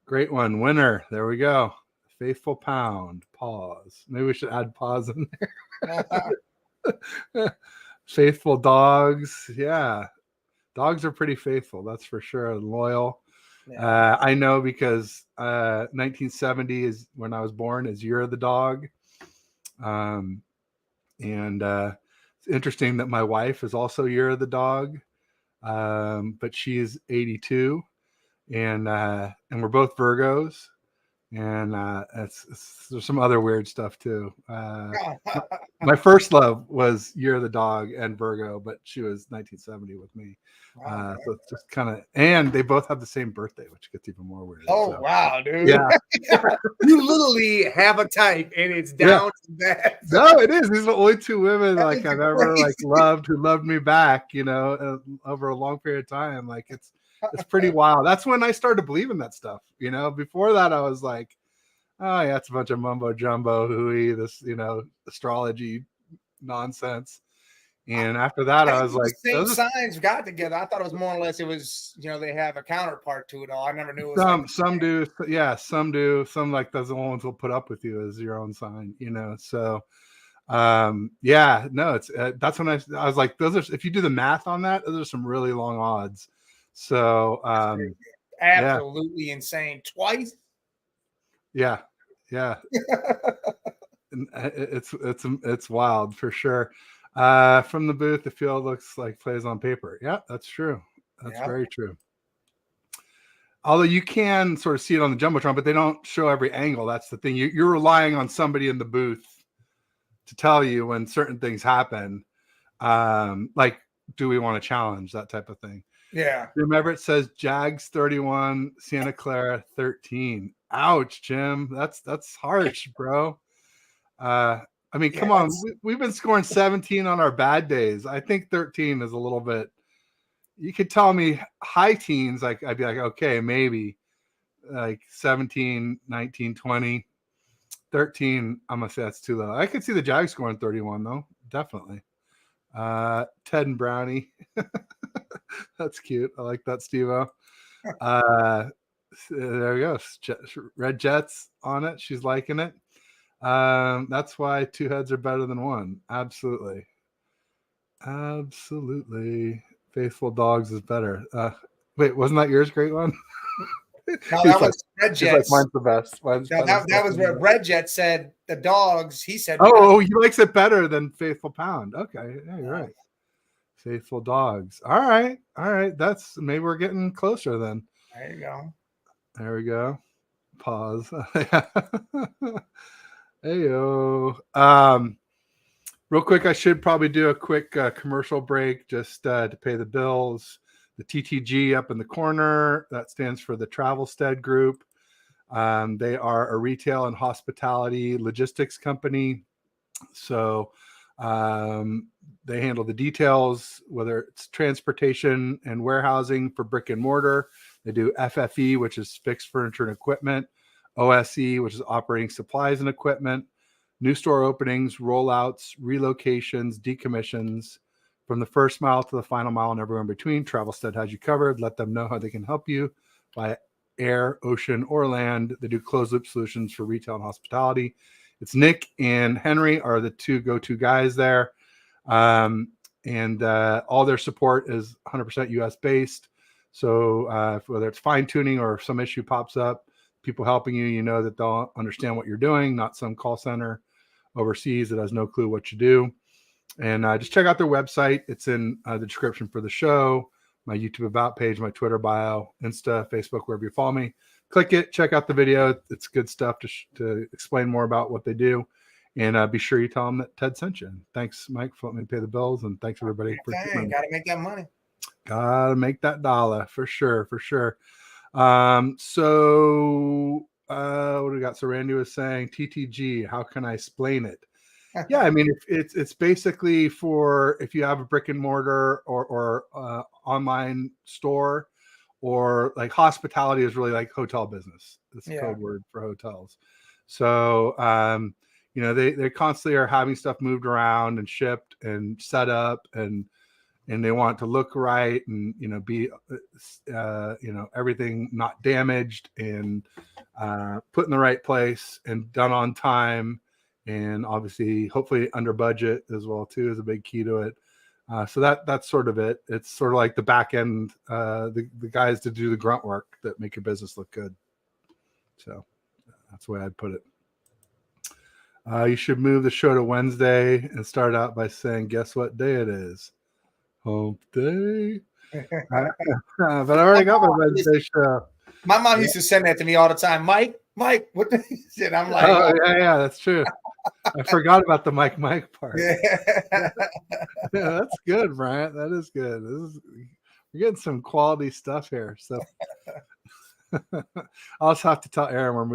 Great one. Winner. There we go. Faithful Pound. Pause. Maybe we should add pause in there. Faithful Dogs. Yeah. Dogs are pretty faithful. That's for sure. And loyal. Yeah. I know because 1970 is when I was born, is Year of the Dog. And it's interesting that my wife is also Year of the Dog. But she is 82, and we're both Virgos, and there's some other weird stuff too. My first love was Year of the Dog and Virgo, but she was 1970 with me. So it's just kind of, and they both have the same birthday, which gets even more weird. Oh, wow, dude. Yeah. You literally have a type, and it's down to that. No, it is. These are the only two women like I've ever like loved who loved me back, you know, over a long period of time. Like it's pretty wild. That's when I started to believe in that stuff. You know, before that I was like, oh yeah, it's a bunch of mumbo jumbo, hooey, this, you know, astrology nonsense. And after that, I was like, same signs got together. I thought it was more or less, it was, you know, they have a counterpart to it all. I never knew it was some do. Yeah, some do. Some like those the ones will put up with you as your own sign, you know. So yeah, no, it's that's when I was like, those are, if you do the math on that, those are some really long odds. So absolutely insane. Twice. Yeah. And it's wild for sure. From the booth, the field looks like plays on paper. Yeah, that's true. That's very true. Although you can sort of see it on the Jumbotron, but they don't show every angle. That's the thing. You're relying on somebody in the booth to tell you when certain things happen. Like, do we want to challenge, that type of thing? Yeah. Jim Everett says Jags 31, Santa Clara 13. Ouch, Jim. That's harsh, bro. I mean, come on. We've been scoring 17 on our bad days. I think 13 is a little bit. You could tell me high teens, like I'd be like, okay, maybe like 17, 19, 20, 13. I'm gonna say that's too low. I could see the Jags scoring 31 though, definitely. Ted and Brownie, that's cute. I like that, Steve-O. There we go. Red Jets on it. She's liking it. That's why two heads are better than one. Absolutely. Faithful Dogs is better. Wait, wasn't that yours? Great one. No, that was Red Jets. Like, mine's the best. That was where Red Jet said the Dogs. He said, oh, he likes it better than Faithful Pound. Okay, yeah, you're right. Faithful Dogs. All right. That's, maybe we're getting closer then. There you go. There we go. Pause. Heyo. Real quick, I should probably do a quick commercial break just to pay the bills. The TTG up in the corner, that stands for the Travelstead Group. They are a retail and hospitality logistics company. So they handle the details, whether it's transportation and warehousing for brick and mortar. They do FFE, which is fixed furniture and equipment, OSE, which is operating supplies and equipment, new store openings, rollouts, relocations, decommissions, from the first mile to the final mile and everywhere in between. Travelstead has you covered. Let them know how they can help you by air, ocean, or land. They do closed loop solutions for retail and hospitality. It's Nick and Henry are the two go-to guys there. And all their support is 100% US based. So whether it's fine tuning or if some issue pops up, people helping you, you know that they'll understand what you're doing, not some call center overseas that has no clue what you do. And just check out their website. It's in the description for the show, my YouTube About page, my Twitter bio, Insta, Facebook, wherever you follow me. Click it, check out the video. It's good stuff to explain more about what they do. And be sure you tell them that Ted sent you. Thanks, Mike, for letting me pay the bills. And thanks, everybody. Got to make that money. Got to make that dollar, for sure, for sure. What do we got? So Randy was saying TTG, how can I explain it? Yeah, I mean, it's basically for if you have a brick and mortar or online store, or like hospitality is really like hotel business. It's a code word for hotels. So, you know, they constantly are having stuff moved around and shipped and set up, and they want it to look right and, you know, be, you know, everything not damaged and put in the right place and done on time. And obviously, hopefully under budget as well, too, is a big key to it. So that's sort of it. It's sort of like the back end, the guys to do the grunt work that make your business look good. So that's the way I'd put it. You should move the show to Wednesday and start out by saying, guess what day it is? Hump day. But I already got my Wednesday show. My mom used to send that to me all the time. Mike, what the shit? I'm like, oh, yeah, that's true. I forgot about the Mike part. Yeah, that's good, Bryant. That is good. We're getting some quality stuff here. So I'll just have to tell Aaron we're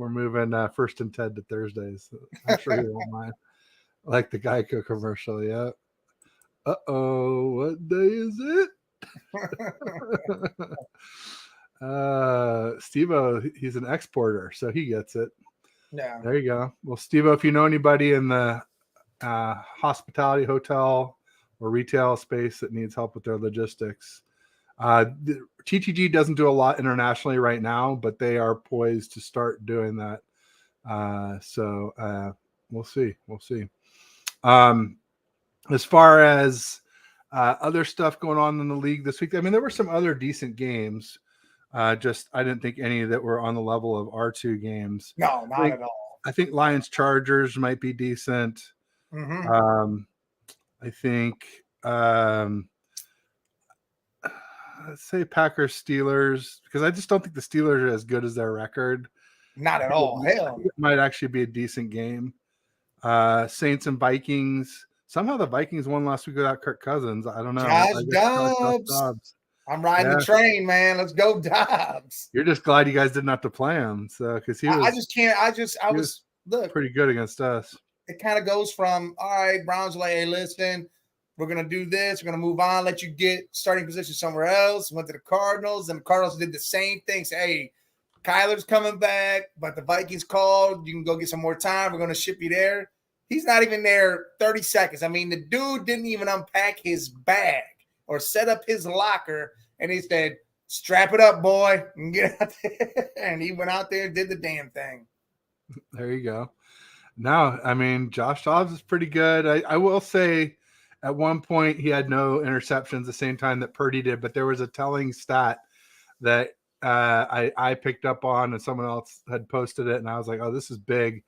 moving First and Ted to Thursdays. I'm sure he won't mind. Like the Geico commercial, yeah. What day is it? Steve-O, he's an exporter, so he gets it. Yeah. There you go. Well, Steve-O, if you know anybody in the hospitality, hotel, or retail space that needs help with their logistics, the TTG doesn't do a lot internationally right now, but they are poised to start doing that. So we'll see. As far as other stuff going on in the league this week, I mean, there were some other decent games. Just I didn't think any that were on the level of our two games. No, not at all. I think Lions Chargers might be decent. Mm-hmm. I think let's say Packers Steelers, because I just don't think the Steelers are as good as their record. Not at all. Hell, it might actually be a decent game. Saints and Vikings. Somehow the Vikings won last week without Kirk Cousins. I don't know. Josh Dobbs. I'm riding the train, man. Let's go, Dobbs. You're just glad you guys didn't have to play him, so because he was. I just can't. I was look pretty good against us. It kind of goes from all right. Browns are like, hey, listen, we're gonna do this. We're gonna move on. Let you get starting position somewhere else. Went to the Cardinals, and the Cardinals did the same thing. Say, hey, Kyler's coming back, but the Vikings called. You can go get some more time. We're gonna ship you there. He's not even there 30 seconds. I mean, the dude didn't even unpack his bag or set up his locker, and he said, strap it up, boy, and get out there. And he went out there and did the damn thing. There you go. Now, I mean, Josh Dobbs is pretty good. I will say at one point he had no interceptions the same time that Purdy did, but there was a telling stat that I picked up on and someone else had posted it, and I was like, oh, this is big,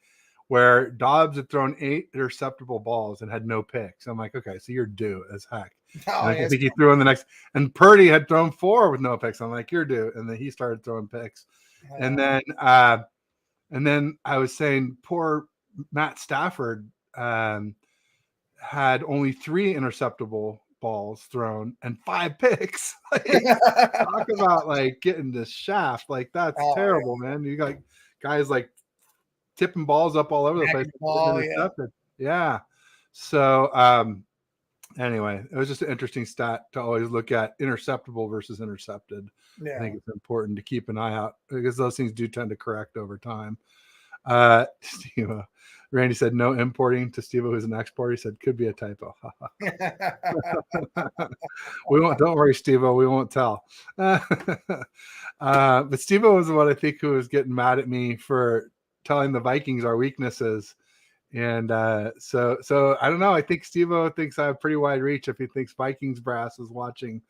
where Dobbs had thrown 8 interceptable balls and had no picks. I'm like, okay, so you're due as heck. Oh, I think he threw in the next, and Purdy had thrown 4 with no picks. I'm like, you're due. And then he started throwing picks. And then I was saying poor Matt Stafford had only 3 interceptable balls thrown and 5 picks. Like, talk about like getting the shaft. Like, that's terrible, man. You got guys like tipping balls up all over the place. Intercepted. Yeah. So anyway, it was just an interesting stat to always look at, interceptable versus intercepted. I think it's important to keep an eye out because those things do tend to correct over time. Steve, Randy said no importing to Steve, who's an exporter. He said could be a typo. We won't. Don't worry, Steve. We won't tell. But Steve was the one I think who was getting mad at me for telling the Vikings our weaknesses. And so I don't know. I think Steve-O thinks I have pretty wide reach if he thinks Vikings brass is watching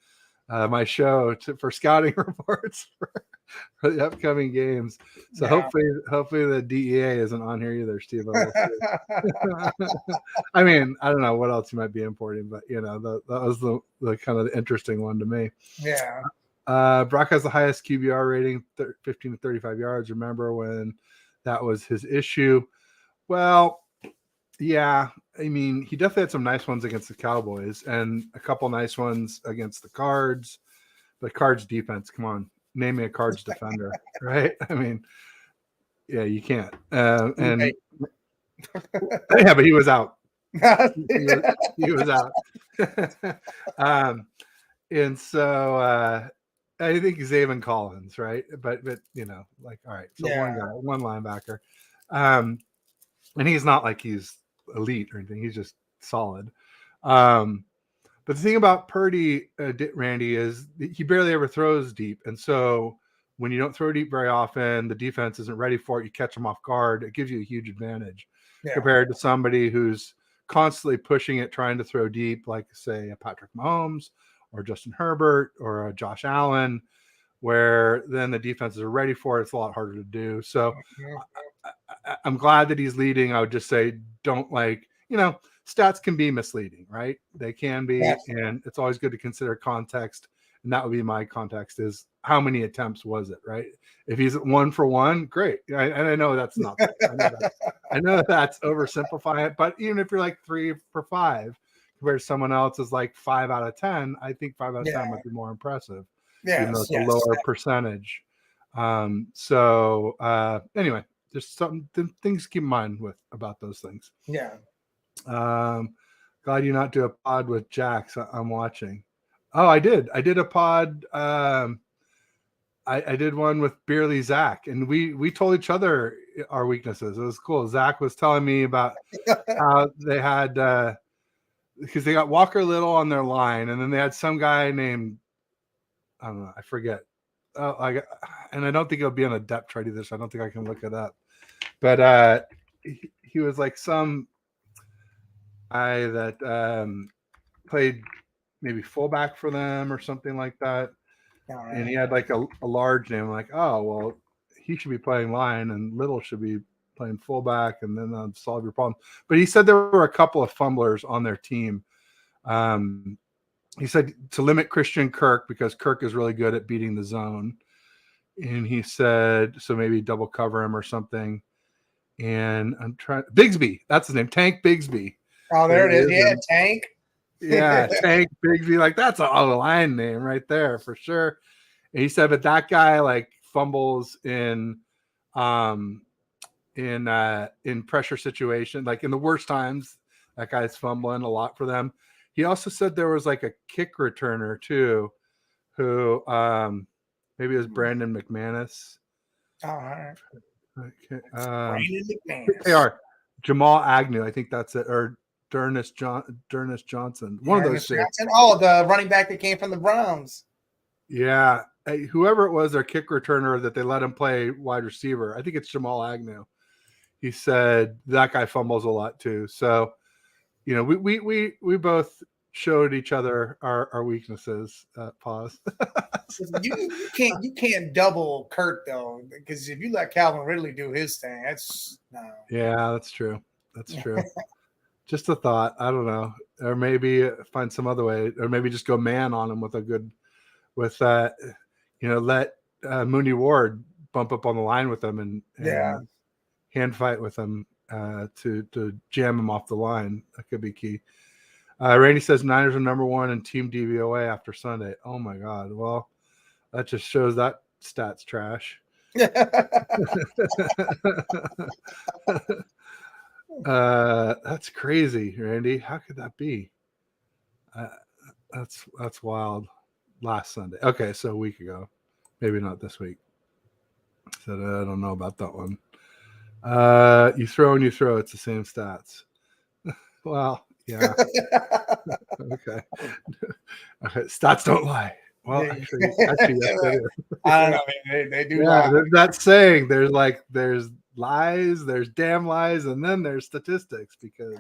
my show for scouting reports for the upcoming games. So hopefully the DEA isn't on here either, Steve-O. I mean, I don't know what else you might be importing, but that was the kind of the interesting one to me. Yeah. Brock has the highest QBR rating, 15 to 35 yards. Remember when that was his issue? Well, yeah, I mean, he definitely had some nice ones against the Cowboys and a couple nice ones against the Cards. The Cards defense, come on, name me a Cards defender, right? I mean, yeah, you can't. Yeah, but he was out. he was out. And so I think Zaven Collins, right? But like, all right, so one guy, one linebacker. And he's not like he's elite or anything. He's just solid. But the thing about Purdy, Randy, is he barely ever throws deep. And so when you don't throw deep very often, the defense isn't ready for it. You catch them off guard. It gives you a huge advantage compared to somebody who's constantly pushing it, trying to throw deep, like, say, a Patrick Mahomes or Justin Herbert or a Josh Allen, where then the defenses are ready for it. It's a lot harder to do. So I'm glad that he's leading. I would just say don't stats can be misleading, right? They can be. And it's always good to consider context. And that would be my context is how many attempts was it, right? If he's 1 for 1, great. And I know that's not that. I know that's oversimplifying it, but even if you're like 3 for 5 compared to someone else is like 5 out of 10, I think 5 out of 10 might be more impressive. Even though it's a lower percentage. Anyway, just things to keep in mind about those things. Yeah. Glad you not do a pod with Jax. I'm watching. Oh, I did a pod. I did one with Beerly Zach, and we told each other our weaknesses. It was cool. Zach was telling me about how they had because they got Walker Little on their line, and then they had some guy named, I don't know, I forget. And I don't think it'll be on a depth chart either, so I don't think I can look it up. But he was like some guy that played maybe fullback for them or something like that. Right. And he had like a large name. I'm like, oh, well, he should be playing line and Little should be playing fullback, and then that'll solve your problem. But he said there were a couple of fumblers on their team. He said to limit Christian Kirk because Kirk is really good at beating the zone. And he said, so maybe double cover him or something. And I'm trying, Bigsby, that's his name, Tank Bigsby. Oh, there it is. Yeah, Tank. Yeah, Tank Bigsby. Like, that's a line name right there for sure. And he said, but that guy like fumbles in pressure situation, like in the worst times, that guy's fumbling a lot for them. He also said there was like a kick returner too, who maybe it was Brandon McManus. All right. Okay. Brandon McManus. They are Jamal Agnew, I think that's it, or Dernis Johnson. One of those two. Oh, the running back that came from the Browns. Yeah. Whoever it was, their kick returner that they let him play wide receiver. I think it's Jamal Agnew. He said that guy fumbles a lot too. So, we both showed each other our weaknesses. Pause. you can't double Kurt though, because if you let Calvin Ridley do his thing, that's no. Yeah, that's true. That's true. Just a thought. I don't know, or maybe find some other way, or maybe just go man on him with let Mooney Ward bump up on the line with them and hand fight with them to jam them off the line. That could be key. Randy says Niners are number 1 in team DVOA after Sunday. Oh my God. Well, that just shows that stat's trash. That's crazy, Randy. How could that be? That's wild. Last Sunday. Okay, so a week ago. Maybe not this week. So I don't know about that one. You throw and you throw. It's the same stats. Well, yeah. Okay. Stats don't lie. Well, actually, yes, they do. I don't know. They do. Yeah, there's that saying. There's lies, there's damn lies, and then there's statistics because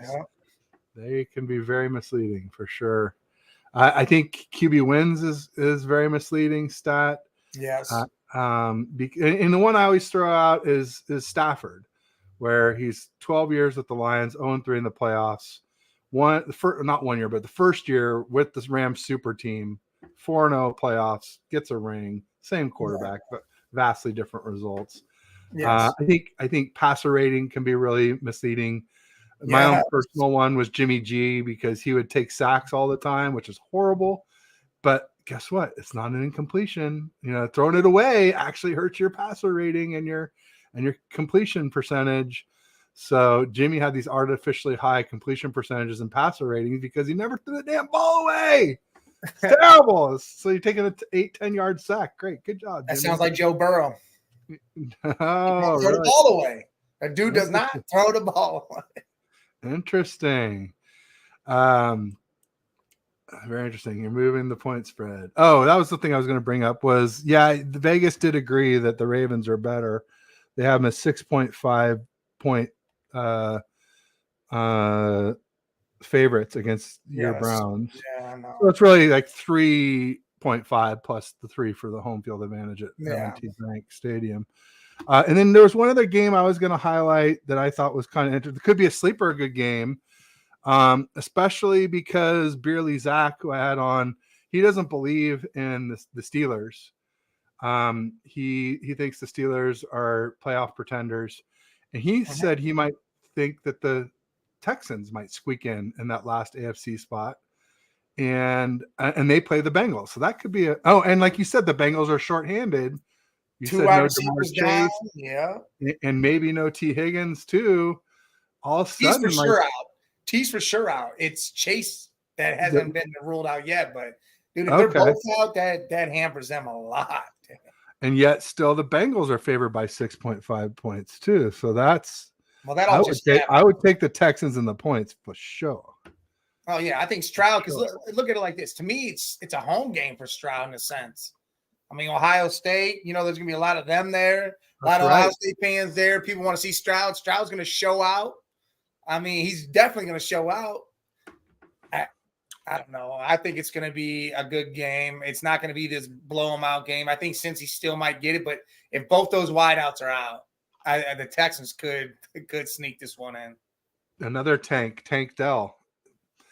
they can be very misleading for sure. I think QB wins is very misleading stat. Yes. And the one I always throw out is Stafford, where he's 12 years with the Lions, 0-3 in the playoffs. Not 1 year, but the first year with this Rams super team, 4-0 playoffs, gets a ring, same quarterback, but vastly different results. Yes. I think passer rating can be really misleading. My own personal one was Jimmy G because he would take sacks all the time, which is horrible. But guess what? It's not an incompletion. Throwing it away actually hurts your passer rating and your completion percentage. So Jimmy had these artificially high completion percentages and passer ratings because he never threw the damn ball away. It's terrible. So you're taking an 8-10 yard sack. Great. Good job, Jimmy. That sounds like Joe Burrow. Oh, throw the ball away. That dude does not throw the ball away. Interesting. Very interesting. You're moving the point spread. Oh, that was the thing I was going to bring up was, the Vegas did agree that the Ravens are better. They have them a 6.5 point favorites against your Browns. Yeah, I know. So it's really like 3.5 plus the 3 for the home field advantage at M&T Bank Stadium. And then there was one other game I was going to highlight that I thought was kind of interesting. It could be a sleeper good game, especially because Beerly Zach, who I had on, he doesn't believe in the Steelers. He thinks the Steelers are playoff pretenders, and he said he might think that the Texans might squeak in that last AFC spot, and they play the Bengals. So that could be and like you said, the Bengals are shorthanded. You said no DeMar Chase, and maybe no T. Higgins too. All of a sudden, T's for sure out. It's Chase that hasn't been ruled out yet, but dude, if they're both out, that hampers them a lot. And yet, still, the Bengals are favored by 6.5 points too. So that's I would take the Texans and the points for sure. Oh yeah, I think Stroud. Because look at it like this. To me, it's a home game for Stroud in a sense. I mean, Ohio State, there's going to be a lot of them there. A lot of Ohio State fans there. People want to see Stroud. Stroud's going to show out. I mean, he's definitely going to show out. I don't know. I think it's going to be a good game. It's not going to be this blow him out game. I think Cincy still might get it, but if both those wideouts are out, the Texans could sneak this one in. Another Tank Dell.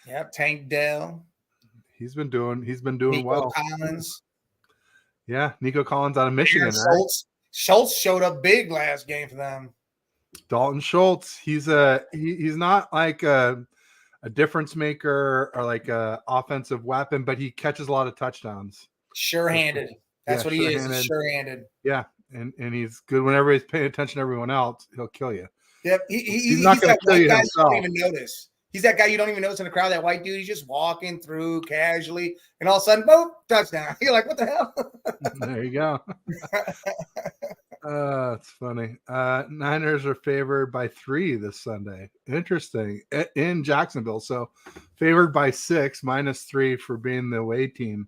Yep, Tank Dell. He's been doing Nico well. Collins. Yeah, Nico Collins out of Michigan. Schultz showed up big last game for them. Dalton Schultz. He's not like a difference maker or like a offensive weapon, but he catches a lot of touchdowns. Sure-handed. That's what he is. He's sure-handed. Yeah, and he's good whenever he's paying attention to everyone else. He'll kill you. Yep, he's not going to kill you himself. You don't even notice. He's that guy you don't even notice in the crowd. That white dude. He's just walking through casually, and all of a sudden, boom, touchdown. You're like, what the hell? There you go. It's funny. Niners are favored by 3 this Sunday. Interesting. In Jacksonville. So favored by 6, -3 for being the away team.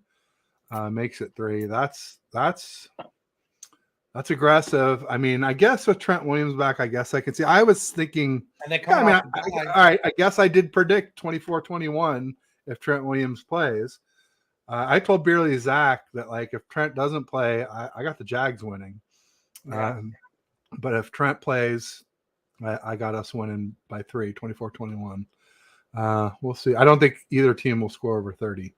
Makes it 3. That's aggressive. I mean, I guess with Trent Williams back, I guess I can see. I was thinking, all right, I guess I did predict 24-21 if Trent Williams plays. I told Beerly Zach that, like, if Trent doesn't play, I got the Jags winning. Yeah. But if Trent plays, I got us winning by 3, 24-21. We'll see. I don't think either team will score over 30.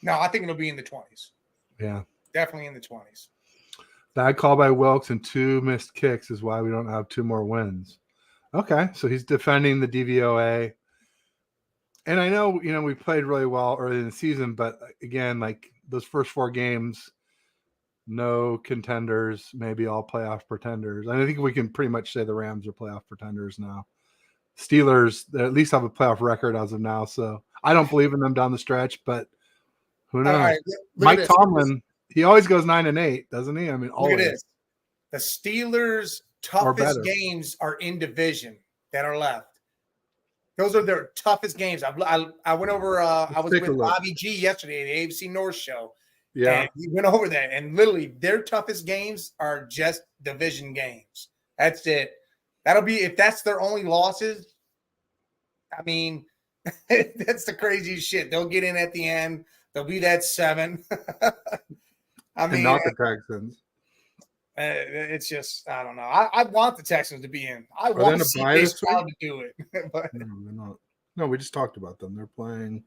No, I think it'll be in the 20s. Yeah. Definitely in the 20s. Bad call by Wilkes and 2 missed kicks is why we don't have 2 more wins. Okay, so he's defending the DVOA. And I know, we played really well early in the season, but again, like those first 4 games, no contenders, maybe all playoff pretenders. And I think we can pretty much say the Rams are playoff pretenders now. Steelers, they at least have a playoff record as of now, so I don't believe in them down the stretch, but who knows? All right, Mike Tomlin, he always goes 9-8, doesn't he? I mean, always. Look at this. The Steelers' toughest games are in division that are left. Those are their toughest games. I went over. I was with Bobby G yesterday at the AFC North show. Yeah, and we went over that, and literally their toughest games are just division games. That's it. That'll be if that's their only losses. I mean, that's the craziest shit. They'll get in at the end. They'll be that 7. I mean, and not the Texans. It's just I don't know. I want the Texans to be in. I want to see CJ Stroud to do it. But no, they're not. No, we just talked about them. They're playing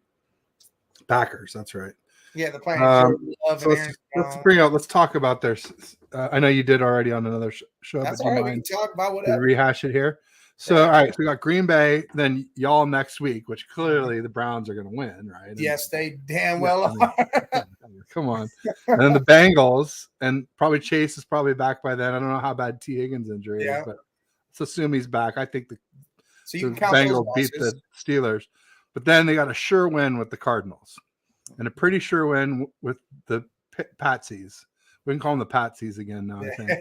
Packers. That's right. Yeah, they're playing. So let's talk about their. I know you did already on another show. That's but all right. We can talk about whatever. Rehash it here. So, all right. So we got Green Bay, then y'all next week, which clearly the Browns are going to win, right? Yes, they damn well are. Come on. And then the Bengals, and probably Chase is probably back by then. I don't know how bad T. Higgins' injury is, but let's assume he's back. I think the Bengals beat the Steelers. But then they got a sure win with the Cardinals and a pretty sure win with the Patsies. We can call them the Patsies again now, I think.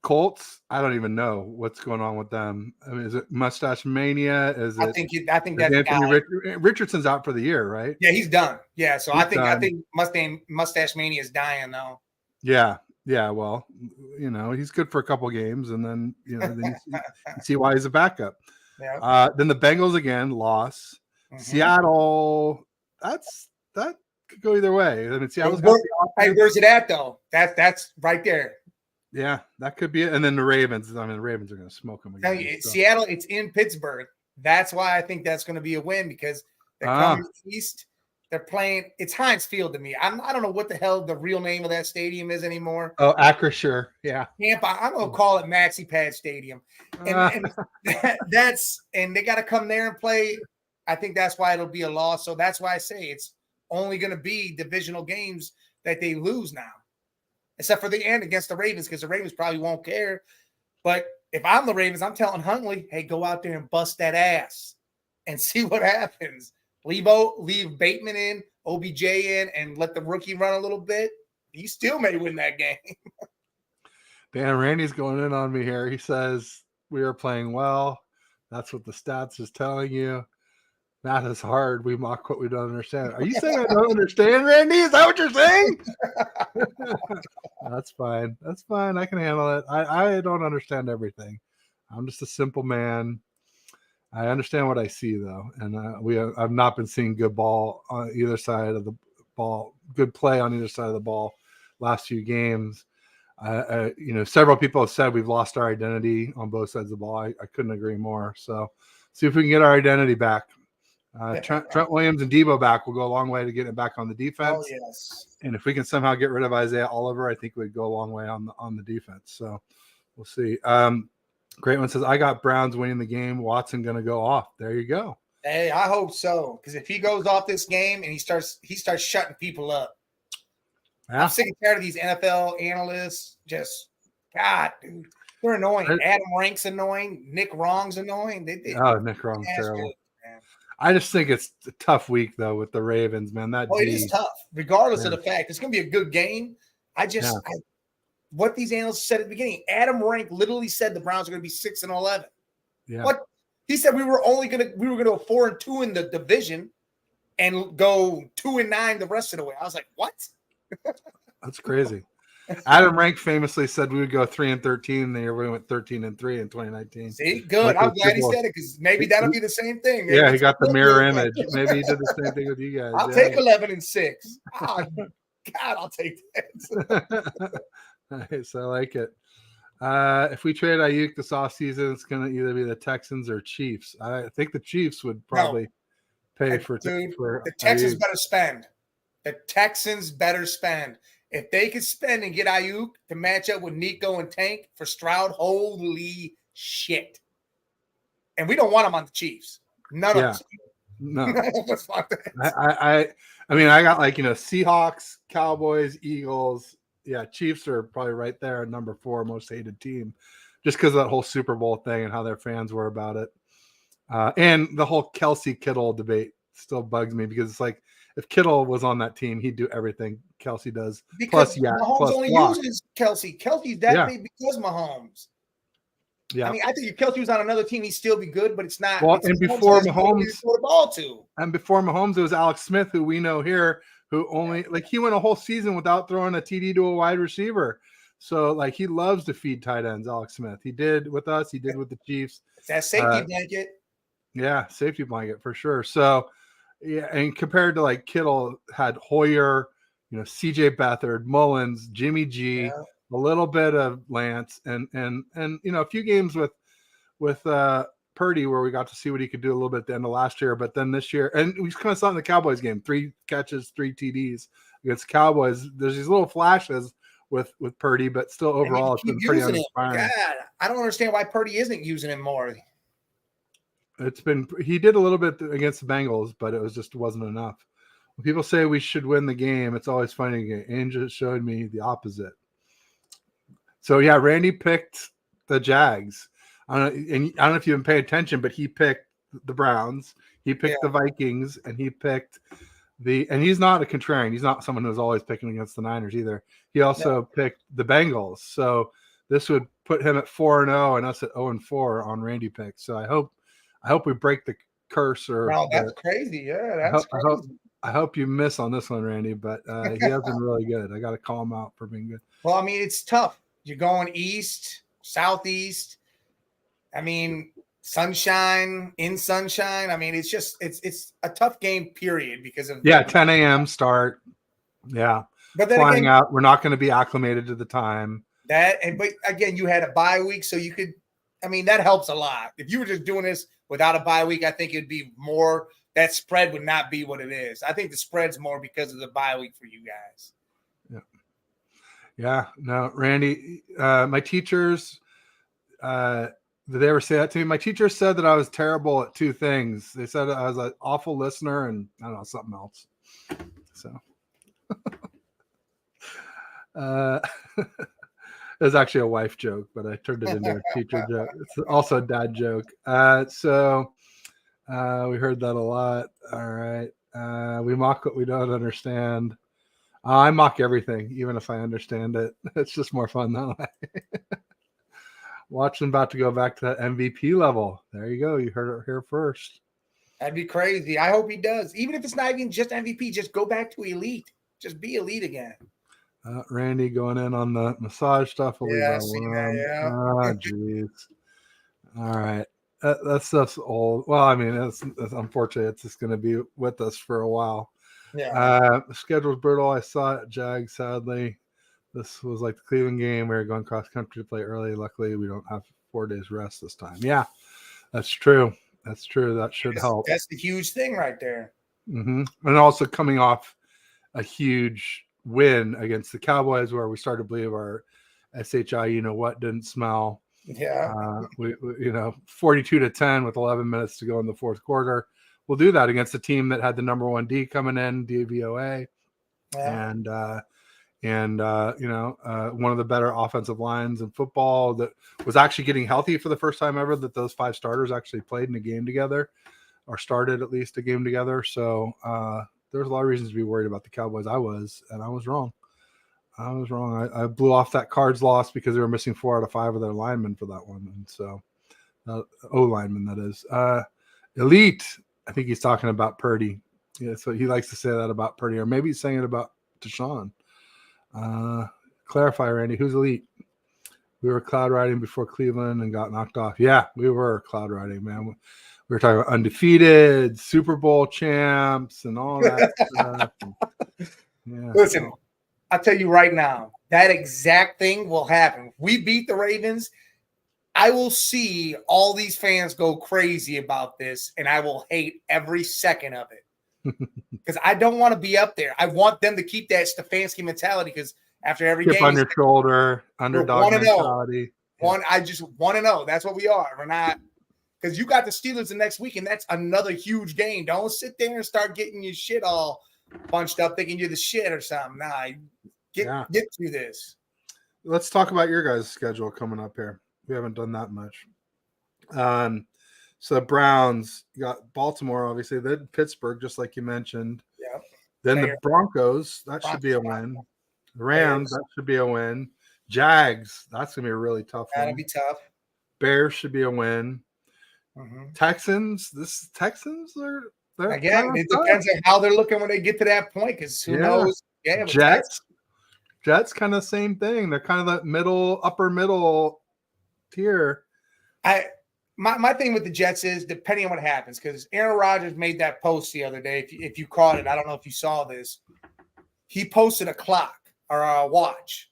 Colts, I don't even know what's going on with them. I mean, is it mustache mania? I think that's Anthony Richardson's out for the year, right? Yeah, he's done. Yeah, so I think mustache mania is dying now. Yeah. Well, he's good for a couple games, and then then you see why he's a backup. Yeah. Then the Bengals again loss. Mm-hmm. Seattle, that could go either way. I mean, Seattle's where's it at though? That's right there. Yeah, that could be it. And then the Ravens. I mean, the Ravens are going to smoke them again. Seattle, it's in Pittsburgh. That's why I think that's going to be a win because they're coming east. They're playing. It's Heinz Field to me. I don't know what the hell the real name of that stadium is anymore. Oh, Acrisure. Yeah. Tampa. I'm going to call it Maxi Pad Stadium. And they got to come there and play. I think that's why it'll be a loss. So that's why I say it's only going to be divisional games that they lose now. Except for the end against the Ravens, because the Ravens probably won't care. But if I'm the Ravens, I'm telling Huntley, hey, go out there and bust that ass and see what happens. Leave Bateman in, OBJ in, and let the rookie run a little bit. You still may win that game. Dan Randy's going in on me here. He says we are playing well. That's what the stats is telling you. Math is hard. We mock what we don't understand. Are you saying I don't understand, Randy? Is that what you're saying? That's fine. That's fine. I can handle it. I don't understand everything. I'm just a simple man. I understand what I see, though. And I've not been seeing good ball on either side of the ball, good play on either side of the ball last few games. Several people have said we've lost our identity on both sides of the ball. I couldn't agree more. So see if we can get our identity back. Trent Williams and Debo back will go a long way to getting it back on the defense. Oh, yes. And if we can somehow get rid of Isaiah Oliver, I think we'd go a long way on the defense. So we'll see. Great one says, I got Browns winning the game. Watson going to go off. There you go. Hey, I hope so. Because if he goes off this game and he starts shutting people up. Yeah. I'm sick and tired of these NFL analysts. Just, God, dude. They're annoying. Adam Rank's annoying. Nick Wrong's annoying. Nick Wrong's terrible. I just think it's a tough week, though, with the Ravens, man. It is tough, regardless of the fact. It's going to be a good game. What these analysts said at the beginning, Adam Rank literally said the Browns are going to be 6-11. Yeah. What he said we were going to go 4-2 in the division and go 2-9 the rest of the way. I was like, what? That's crazy. Adam Rank famously said we would go 3-13, and the year we went 13-3 in 2019. See, good. I'm glad he said it because maybe that'll be the same thing. Maybe he got the mirror image. Maybe he did the same thing with you guys. I'll take 11-6. Oh, God, I'll take that. Nice, I like it. If we trade Ayuk this offseason, it's going to either be the Texans or Chiefs. I think the Chiefs would probably pay for the Texans Ayuk. better spend. The Texans better spend. If they could spend and get Ayuk to match up with Nico and Tank for Stroud, holy shit. And we don't want him on the Chiefs. None of us. No. None of us want that. I mean, I got like, Seahawks, Cowboys, Eagles. Yeah, Chiefs are probably right there, number 4 most hated team, just because of that whole Super Bowl thing and how their fans were about it. And the whole Kelsey Kittle debate still bugs me because it's like, if Kittle was on that team, he'd do everything Kelsey does. Because Mahomes plus only block. uses Kelsey. Kelsey's that big because Mahomes. Yeah. I mean, I think if Kelsey was on another team, he'd still be good, but it's not. Well, it's and before Mahomes, to throw the ball to. And before Mahomes, it was Alex Smith, who we know here, who only he went a whole season without throwing a TD to a wide receiver. So like he loves to feed tight ends, Alex Smith. He did with us, he did with the Chiefs. It's that safety blanket. Yeah, safety blanket for sure. So yeah, and compared to like Kittle had Hoyer, CJ Beathard, Mullins, Jimmy G, a little bit of Lance, and a few games with Purdy where we got to see what he could do a little bit at the end of last year. But then this year, and we kind of saw in the Cowboys game, 3 catches, 3 TDs against the Cowboys. There's these little flashes with Purdy, but still overall it's been pretty uninspiring. God, I don't understand why Purdy isn't using him more. He did a little bit against the Bengals, but it wasn't enough. When people say we should win the game, it's always funny. Angel showed me the opposite. So yeah, Randy picked the Jags. I don't know if you've been paying attention, but he picked the Browns, he picked the Vikings, and he picked and he's not a contrarian. He's not someone who's always picking against the Niners either. He also picked the Bengals. So this would put him at 4-0 and us at 0-4 on Randy picks. So I hope we break the curse. Wow, that's crazy. Yeah, that's crazy. I hope you miss on this one, Randy, but he has been really good. I got to call him out for being good. Well, I mean, it's tough. You're going east, southeast. I mean, sunshine. I mean, it's a tough game, period, because of 10 a.m. start. Yeah. But then flying out, we're not going to be acclimated to the time. But again, you had a bye week, so you could, I mean, that helps a lot. If you were just doing this without a bye week, I think it'd be more, that spread would not be what it is. I think the spread's more because of the bye week for you guys. Yeah. No, Randy, my teachers, did they ever say that to me? My teacher said that I was terrible at 2 things. They said I was an awful listener and I don't know, something else. So it was actually a wife joke, but I turned it into a teacher joke. It's also a dad joke. So we heard that a lot. All right. We mock what we don't understand. I mock everything, even if I understand it. It's just more fun that way. Watson about to go back to that MVP level. There you go. You heard it here first. That'd be crazy. I hope he does. Even if it's not even just MVP, just go back to elite. Just be elite again. Randy going in on the massage stuff. Yeah, I see that, yeah. Oh, jeez. All right. That stuff's old. Well, I mean, it's unfortunate. It's just going to be with us for a while. Yeah. The schedule's brutal. I saw it, Jags, sadly. This was like the Cleveland game. We were going cross country to play early. Luckily, we don't have 4 days rest this time. Yeah, that's true. That's true. That should help. That's the huge thing right there. Mm-hmm. And also coming off a huge win against the Cowboys where we started to believe our SHI, didn't smell. Yeah. We 42-10 with 11 minutes to go in the fourth quarter. We'll do that against a team that had the number 1 D coming in, DVOA. Yeah. And one of the better offensive lines in football that was actually getting healthy for the first time ever, that those 5 starters actually played in a game together or started at least a game together. So there's a lot of reasons to be worried about the Cowboys. I was wrong. I blew off that Cards loss because they were missing 4 out of 5 of their linemen for that one. And so O-lineman, that is. Elite, I think he's talking about Purdy. Yeah, so he likes to say that about Purdy, or maybe he's saying it about Deshaun. Clarify, Randy, who's elite? We were cloud riding before Cleveland and got knocked off. Yeah, we were cloud riding, man. We were talking about undefeated, Super Bowl champs, and all that stuff. Yeah. Listen, I'll tell you right now, that exact thing will happen. We beat the Ravens. I will see all these fans go crazy about this, and I will hate every second of it. because I don't want to be up there. I want them to keep that Stefanski mentality because after every Chip game, on your shoulder, underdog 1-0. mentality. I just want to know. That's what we are. We're not, because you got the Steelers the next week, and that's another huge game. Don't sit there and start getting your shit all bunched up, thinking you're the shit or something. Nah, get through this. Let's talk about your guys' schedule coming up here. We haven't done that much. So the Browns, you got Baltimore, obviously, then Pittsburgh, just like you mentioned. Yeah. Then the Broncos, that should be a win. The Rams, that should be a win. Jags, that's gonna be a really tough one. That'll be tough. Bears should be a win. Mm-hmm. Texans are again. It depends on how they're looking when they get to that point, because who knows? Yeah, Jets, kind of same thing. They're kind of that upper middle tier. My thing with the Jets is depending on what happens, because Aaron Rodgers made that post the other day. If you caught it, I don't know if you saw this. He posted a clock or a watch,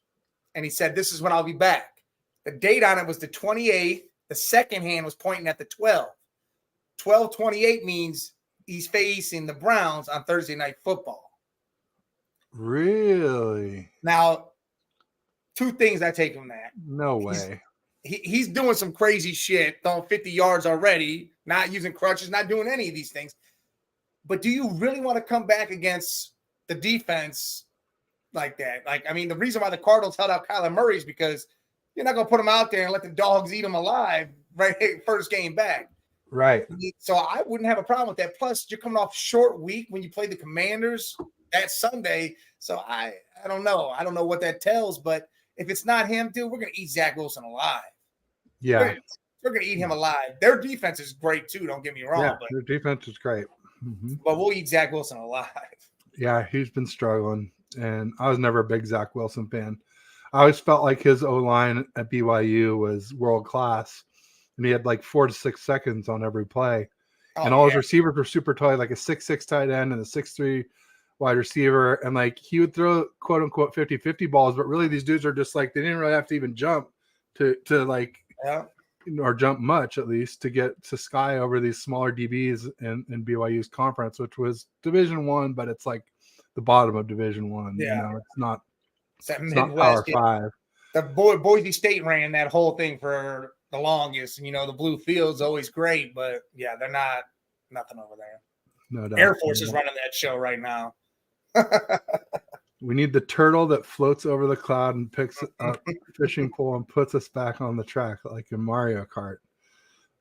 and he said, "This is when I'll be back." The date on it was the 28th. The second hand was pointing at the 12th. 12/28 means he's facing the Browns on Thursday Night Football. Really? Now, two things I take from that. No way. He's doing some crazy shit, throwing 50 yards already, not using crutches, not doing any of these things. But do you really want to come back against the defense like that? The reason why the Cardinals held out Kyler Murray is because you're not going to put him out there and let the dogs eat him alive first game back. Right. So I wouldn't have a problem with that. Plus, you're coming off short week when you play the Commanders that Sunday. So I don't know. I don't know what that tells, but if it's not him, dude, we're going to eat Zach Wilson alive. Yeah. We're going to eat him alive. Their defense is great, too. Don't get me wrong. Yeah, their defense is great. Mm-hmm. But we'll eat Zach Wilson alive. Yeah, he's been struggling. And I was never a big Zach Wilson fan. I always felt like his O-line at BYU was world class. And he had like 4 to 6 seconds on every play. And all his receivers were super tight, like a 6'6" tight end and a 6'3" wide receiver. And like he would throw quote unquote 50-50 balls, but really these dudes are just like, they didn't really have to even jump to like, or jump much at least to get to sky over these smaller DBs in BYU's conference, which was Division I, but it's like the bottom of Division I. Yeah. It's not Midwest. Power 5. The Boise State ran that whole thing for the longest. And, the blue field's always great, but yeah, they're not nothing over there. No doubt. Air Force is running that show right now. We need the turtle that floats over the cloud and picks up fishing pole and puts us back on the track like in Mario Kart.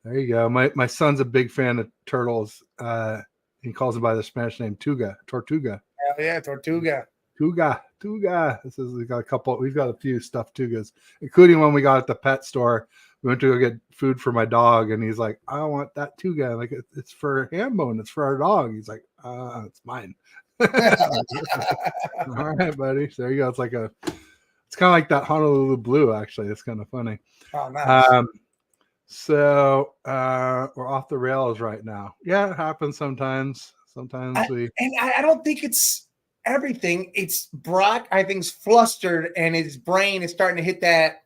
There you go. My son's a big fan of turtles. He calls them by the Spanish name Tortuga. Oh yeah, Tortuga. Tuga. We've got a few stuffed Tugas, including one we got at the pet store. We went to go get food for my dog, and he's like, "I want that Tuga. Like it's for ham bone. It's for our dog." He's like, "It's mine." All right, buddy. So there you go. It's kind of like that Honolulu Blue. Actually, it's kind of funny. Oh, nice. So we're off the rails right now. Yeah, it happens sometimes. I don't think it's everything. It's Brock. I think's flustered, and his brain is starting to hit that.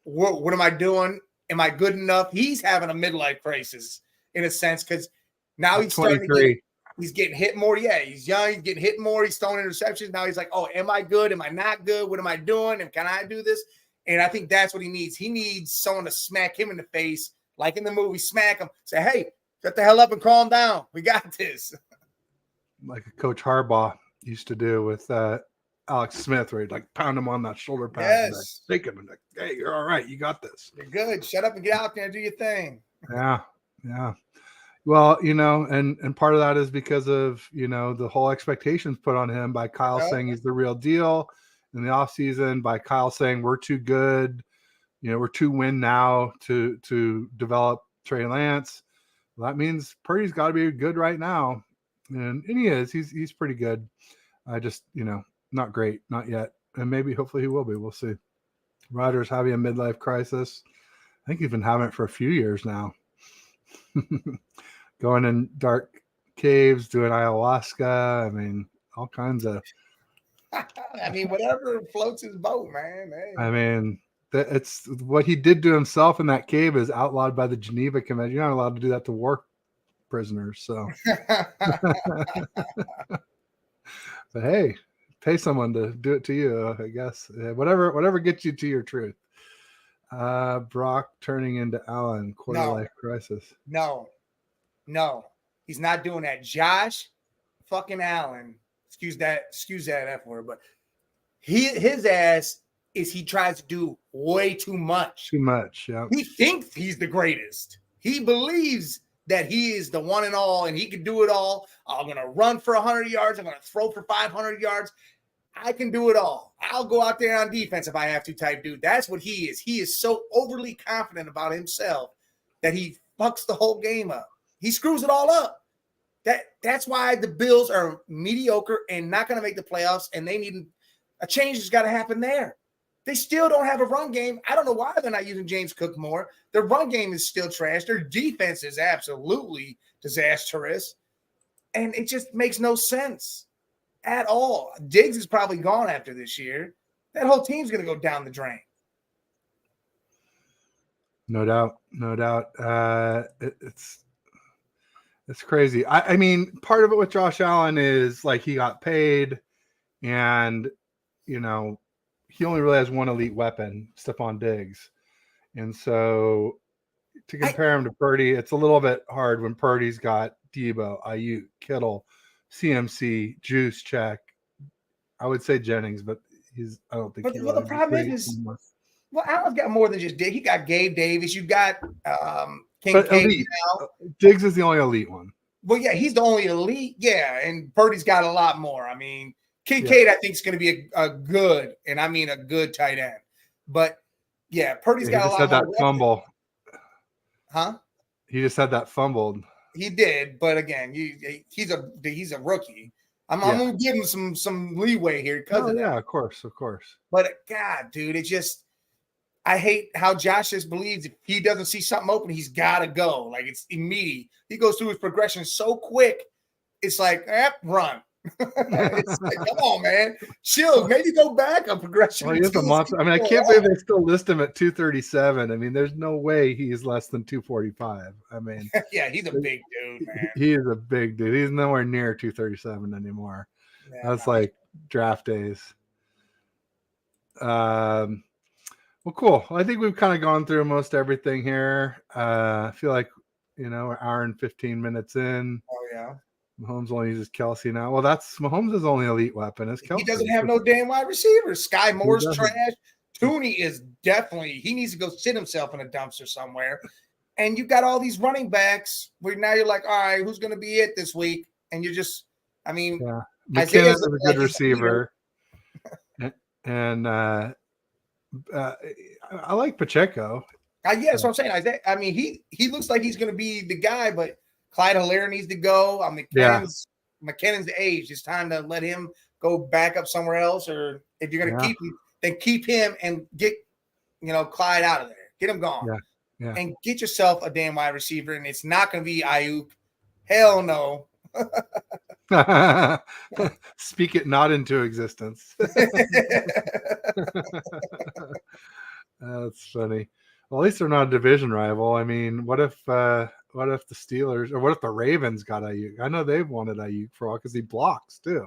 What am I doing? Am I good enough? He's having a midlife crisis in a sense because now he's starting to he's getting hit more. Yeah, he's young. He's getting hit more. He's throwing interceptions. Now he's like, oh, am I good? Am I not good? What am I doing? And can I do this? And I think that's what he needs. He needs someone to smack him in the face, like in the movie, smack him, say, hey, shut the hell up and calm down. We got this. Like a Coach Harbaugh used to do with Alex Smith, where he'd like pound him on that shoulder pad. Yes. And, like, shake him and like, hey, you're all right. You got this. You're good. Shut up and get out there and do your thing. Yeah. Well, and part of that is because of, the whole expectations put on him by Kyle saying he's the real deal in the offseason, by Kyle saying we're too good, we're too win now to develop Trey Lance. Well, that means Purdy's got to be good right now. And he is. He's pretty good. I just, not great, not yet. And maybe hopefully he will be. We'll see. Rodgers having a midlife crisis. I think he's been having it for a few years now. Going in dark caves, doing ayahuasca. I mean, all kinds of. Whatever floats his boat, man. Hey. I mean, it's what he did to himself in that cave is outlawed by the Geneva Convention. You're not allowed to do that to war prisoners. So, but hey, pay someone to do it to you, I guess. Whatever gets you to your truth. Brock turning into Allen, quarter life crisis. No, he's not doing that. Josh fucking Allen, excuse that F word, but his ass he tries to do way too much. Too much, yeah. He thinks he's the greatest. He believes that he is the one and all, and he can do it all. I'm going to run for 100 yards. I'm going to throw for 500 yards. I can do it all. I'll go out there on defense if I have to type dude. That's what he is. He is so overly confident about himself that he fucks the whole game up. He screws it all up. That's why the Bills are mediocre and not going to make the playoffs, and they need a change has got to happen there. They still don't have a run game. I don't know why they're not using James Cook more. Their run game is still trash. Their defense is absolutely disastrous. And it just makes no sense at all. Diggs is probably gone after this year. That whole team's going to go down the drain. No doubt. It's crazy. I mean, part of it with Josh Allen is like he got paid and, you know, he only really has one elite weapon, Stephon Diggs. And so to compare him to Purdy, it's a little bit hard when Purdy's got Debo, Ayuk, Kittle, CMC, Juice, check. I would say Jennings, but I don't think But the problem is, Allen's got more than just Diggs. He got Gabe Davis. You got Kincaid now. Diggs is the only elite one. Well, yeah, he's the only elite. Yeah, and Purdy's got a lot more. I mean, Kincaid, I think, is going to be a good, and I mean a good tight end. But, yeah, Purdy's got a lot more. He just had that fumble. Huh? He just had that fumbled. He did, but again, he's a rookie. I'm going to give him some leeway here because of that. Yeah, of course. But, God, dude, I hate how Josh just believes if he doesn't see something open, he's got to go. Like, it's immediate. He goes through his progression so quick, it's like, run. It's like, come on, man. Chill. Maybe go back on progression. Well, he is a monster. I mean, I can't believe they still list him at 237. I mean, there's no way he's less than 245. I mean, yeah, he's a big dude, man. He is a big dude. He's nowhere near 237 anymore. Yeah, that's like draft days. Well, cool. I think we've kind of gone through most everything here. I feel like, we're an hour and 15 minutes in. Oh, yeah. Mahomes only uses Kelsey now. Well, Mahomes' only elite weapon is Kelsey. He doesn't have no damn wide receivers. Sky Moore's trash. Tooney is he needs to go sit himself in a dumpster somewhere. And you got all these running backs where now you're like, all right, who's going to be it this week? And you're just, I mean, McKinnon's a good receiver. And I like Pacheco. Yeah, that's what I'm saying. Isaiah, I mean, he looks like he's going to be the guy, but Clyde Hilaire needs to go. McKinnon's the age. It's time to let him go back up somewhere else. Or if you're going to keep him, then keep him and get, Clyde out of there. Get him gone. Yeah. And get yourself a damn wide receiver. And it's not going to be Ayuk. Hell no. Speak it not into existence. That's funny. Well, at least they're not a division rival. I mean, what if the Steelers or what if the Ravens got Ayuk? I know they've wanted Ayuk for a while because he blocks too.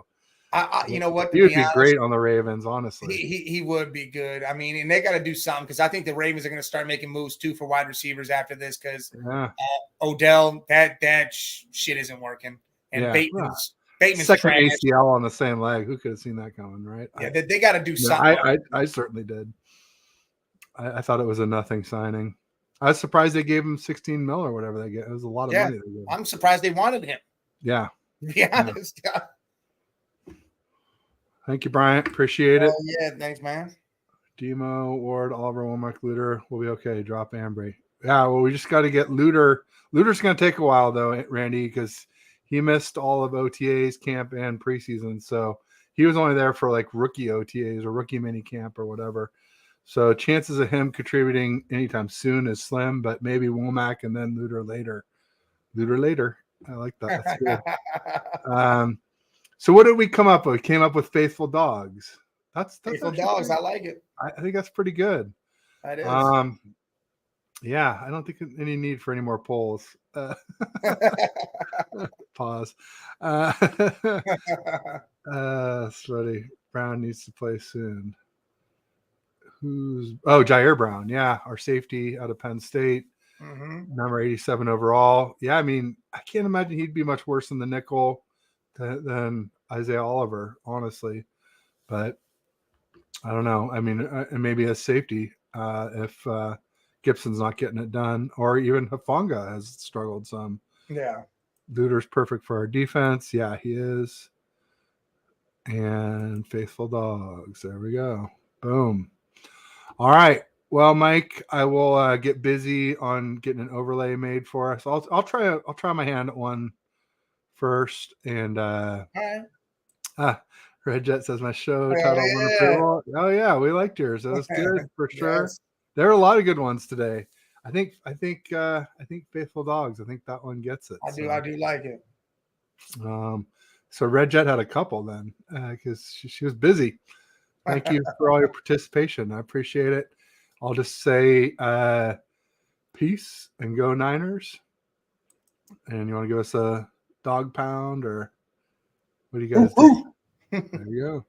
You know what? He would be great on the Ravens, honestly. He would be good. I mean, and they got to do something because I think the Ravens are going to start making moves too for wide receivers after this because Odell, that shit isn't working. And Bateman's second trash. ACL on the same leg. Who could have seen that coming, right? Yeah, they got to do something. I certainly did. I thought it was a nothing signing. I was surprised they gave him $16 million or whatever they get. It was a lot of money. I'm surprised they wanted him. Yeah. To be honest. Yeah. Thank you, Bryant. Appreciate it. Yeah, thanks, man. Demo, Ward, Oliver, Womack, Luter. We'll be okay. Drop Ambry. Yeah, well, we just got to get Luter. Luter's going to take a while, though, Randy, because he missed all of OTAs, camp, and preseason. So he was only there for like rookie OTAs or rookie mini camp or whatever. So chances of him contributing anytime soon is slim, but maybe Womack and then Luter later. I like that. That's good. So what did we come up with? We came up with Faithful Dogs. That's Faithful Dogs. I like it. I think that's pretty good. That is. Yeah, I don't think any need for any more polls. Pause. Sweaty. Brown needs to play soon. Jair Brown? Yeah, our safety out of Penn State, number 87 overall. Yeah, I mean, I can't imagine he'd be much worse in the nickel than Isaiah Oliver, honestly. But I don't know. I mean, and maybe as safety, if Gibson's not getting it done, or even Hufanga has struggled some. Yeah. Luter's perfect for our defense. Yeah, he is. And Faithful Dogs. There we go. Boom. All right. Well, Mike, I will get busy on getting an overlay made for us. I'll try my hand at one first. And All right. Red Jet says my show Hell title won yeah. approval. Oh yeah, we liked yours. It was good for sure. Yes. There are a lot of good ones today. I think Faithful Dogs. I think that one gets it. I do like it. So Red Jet had a couple then because she was busy. Thank you for all your participation. I appreciate it. I'll just say peace and go Niners. And you want to give us a dog pound or what do you guys think? There you go.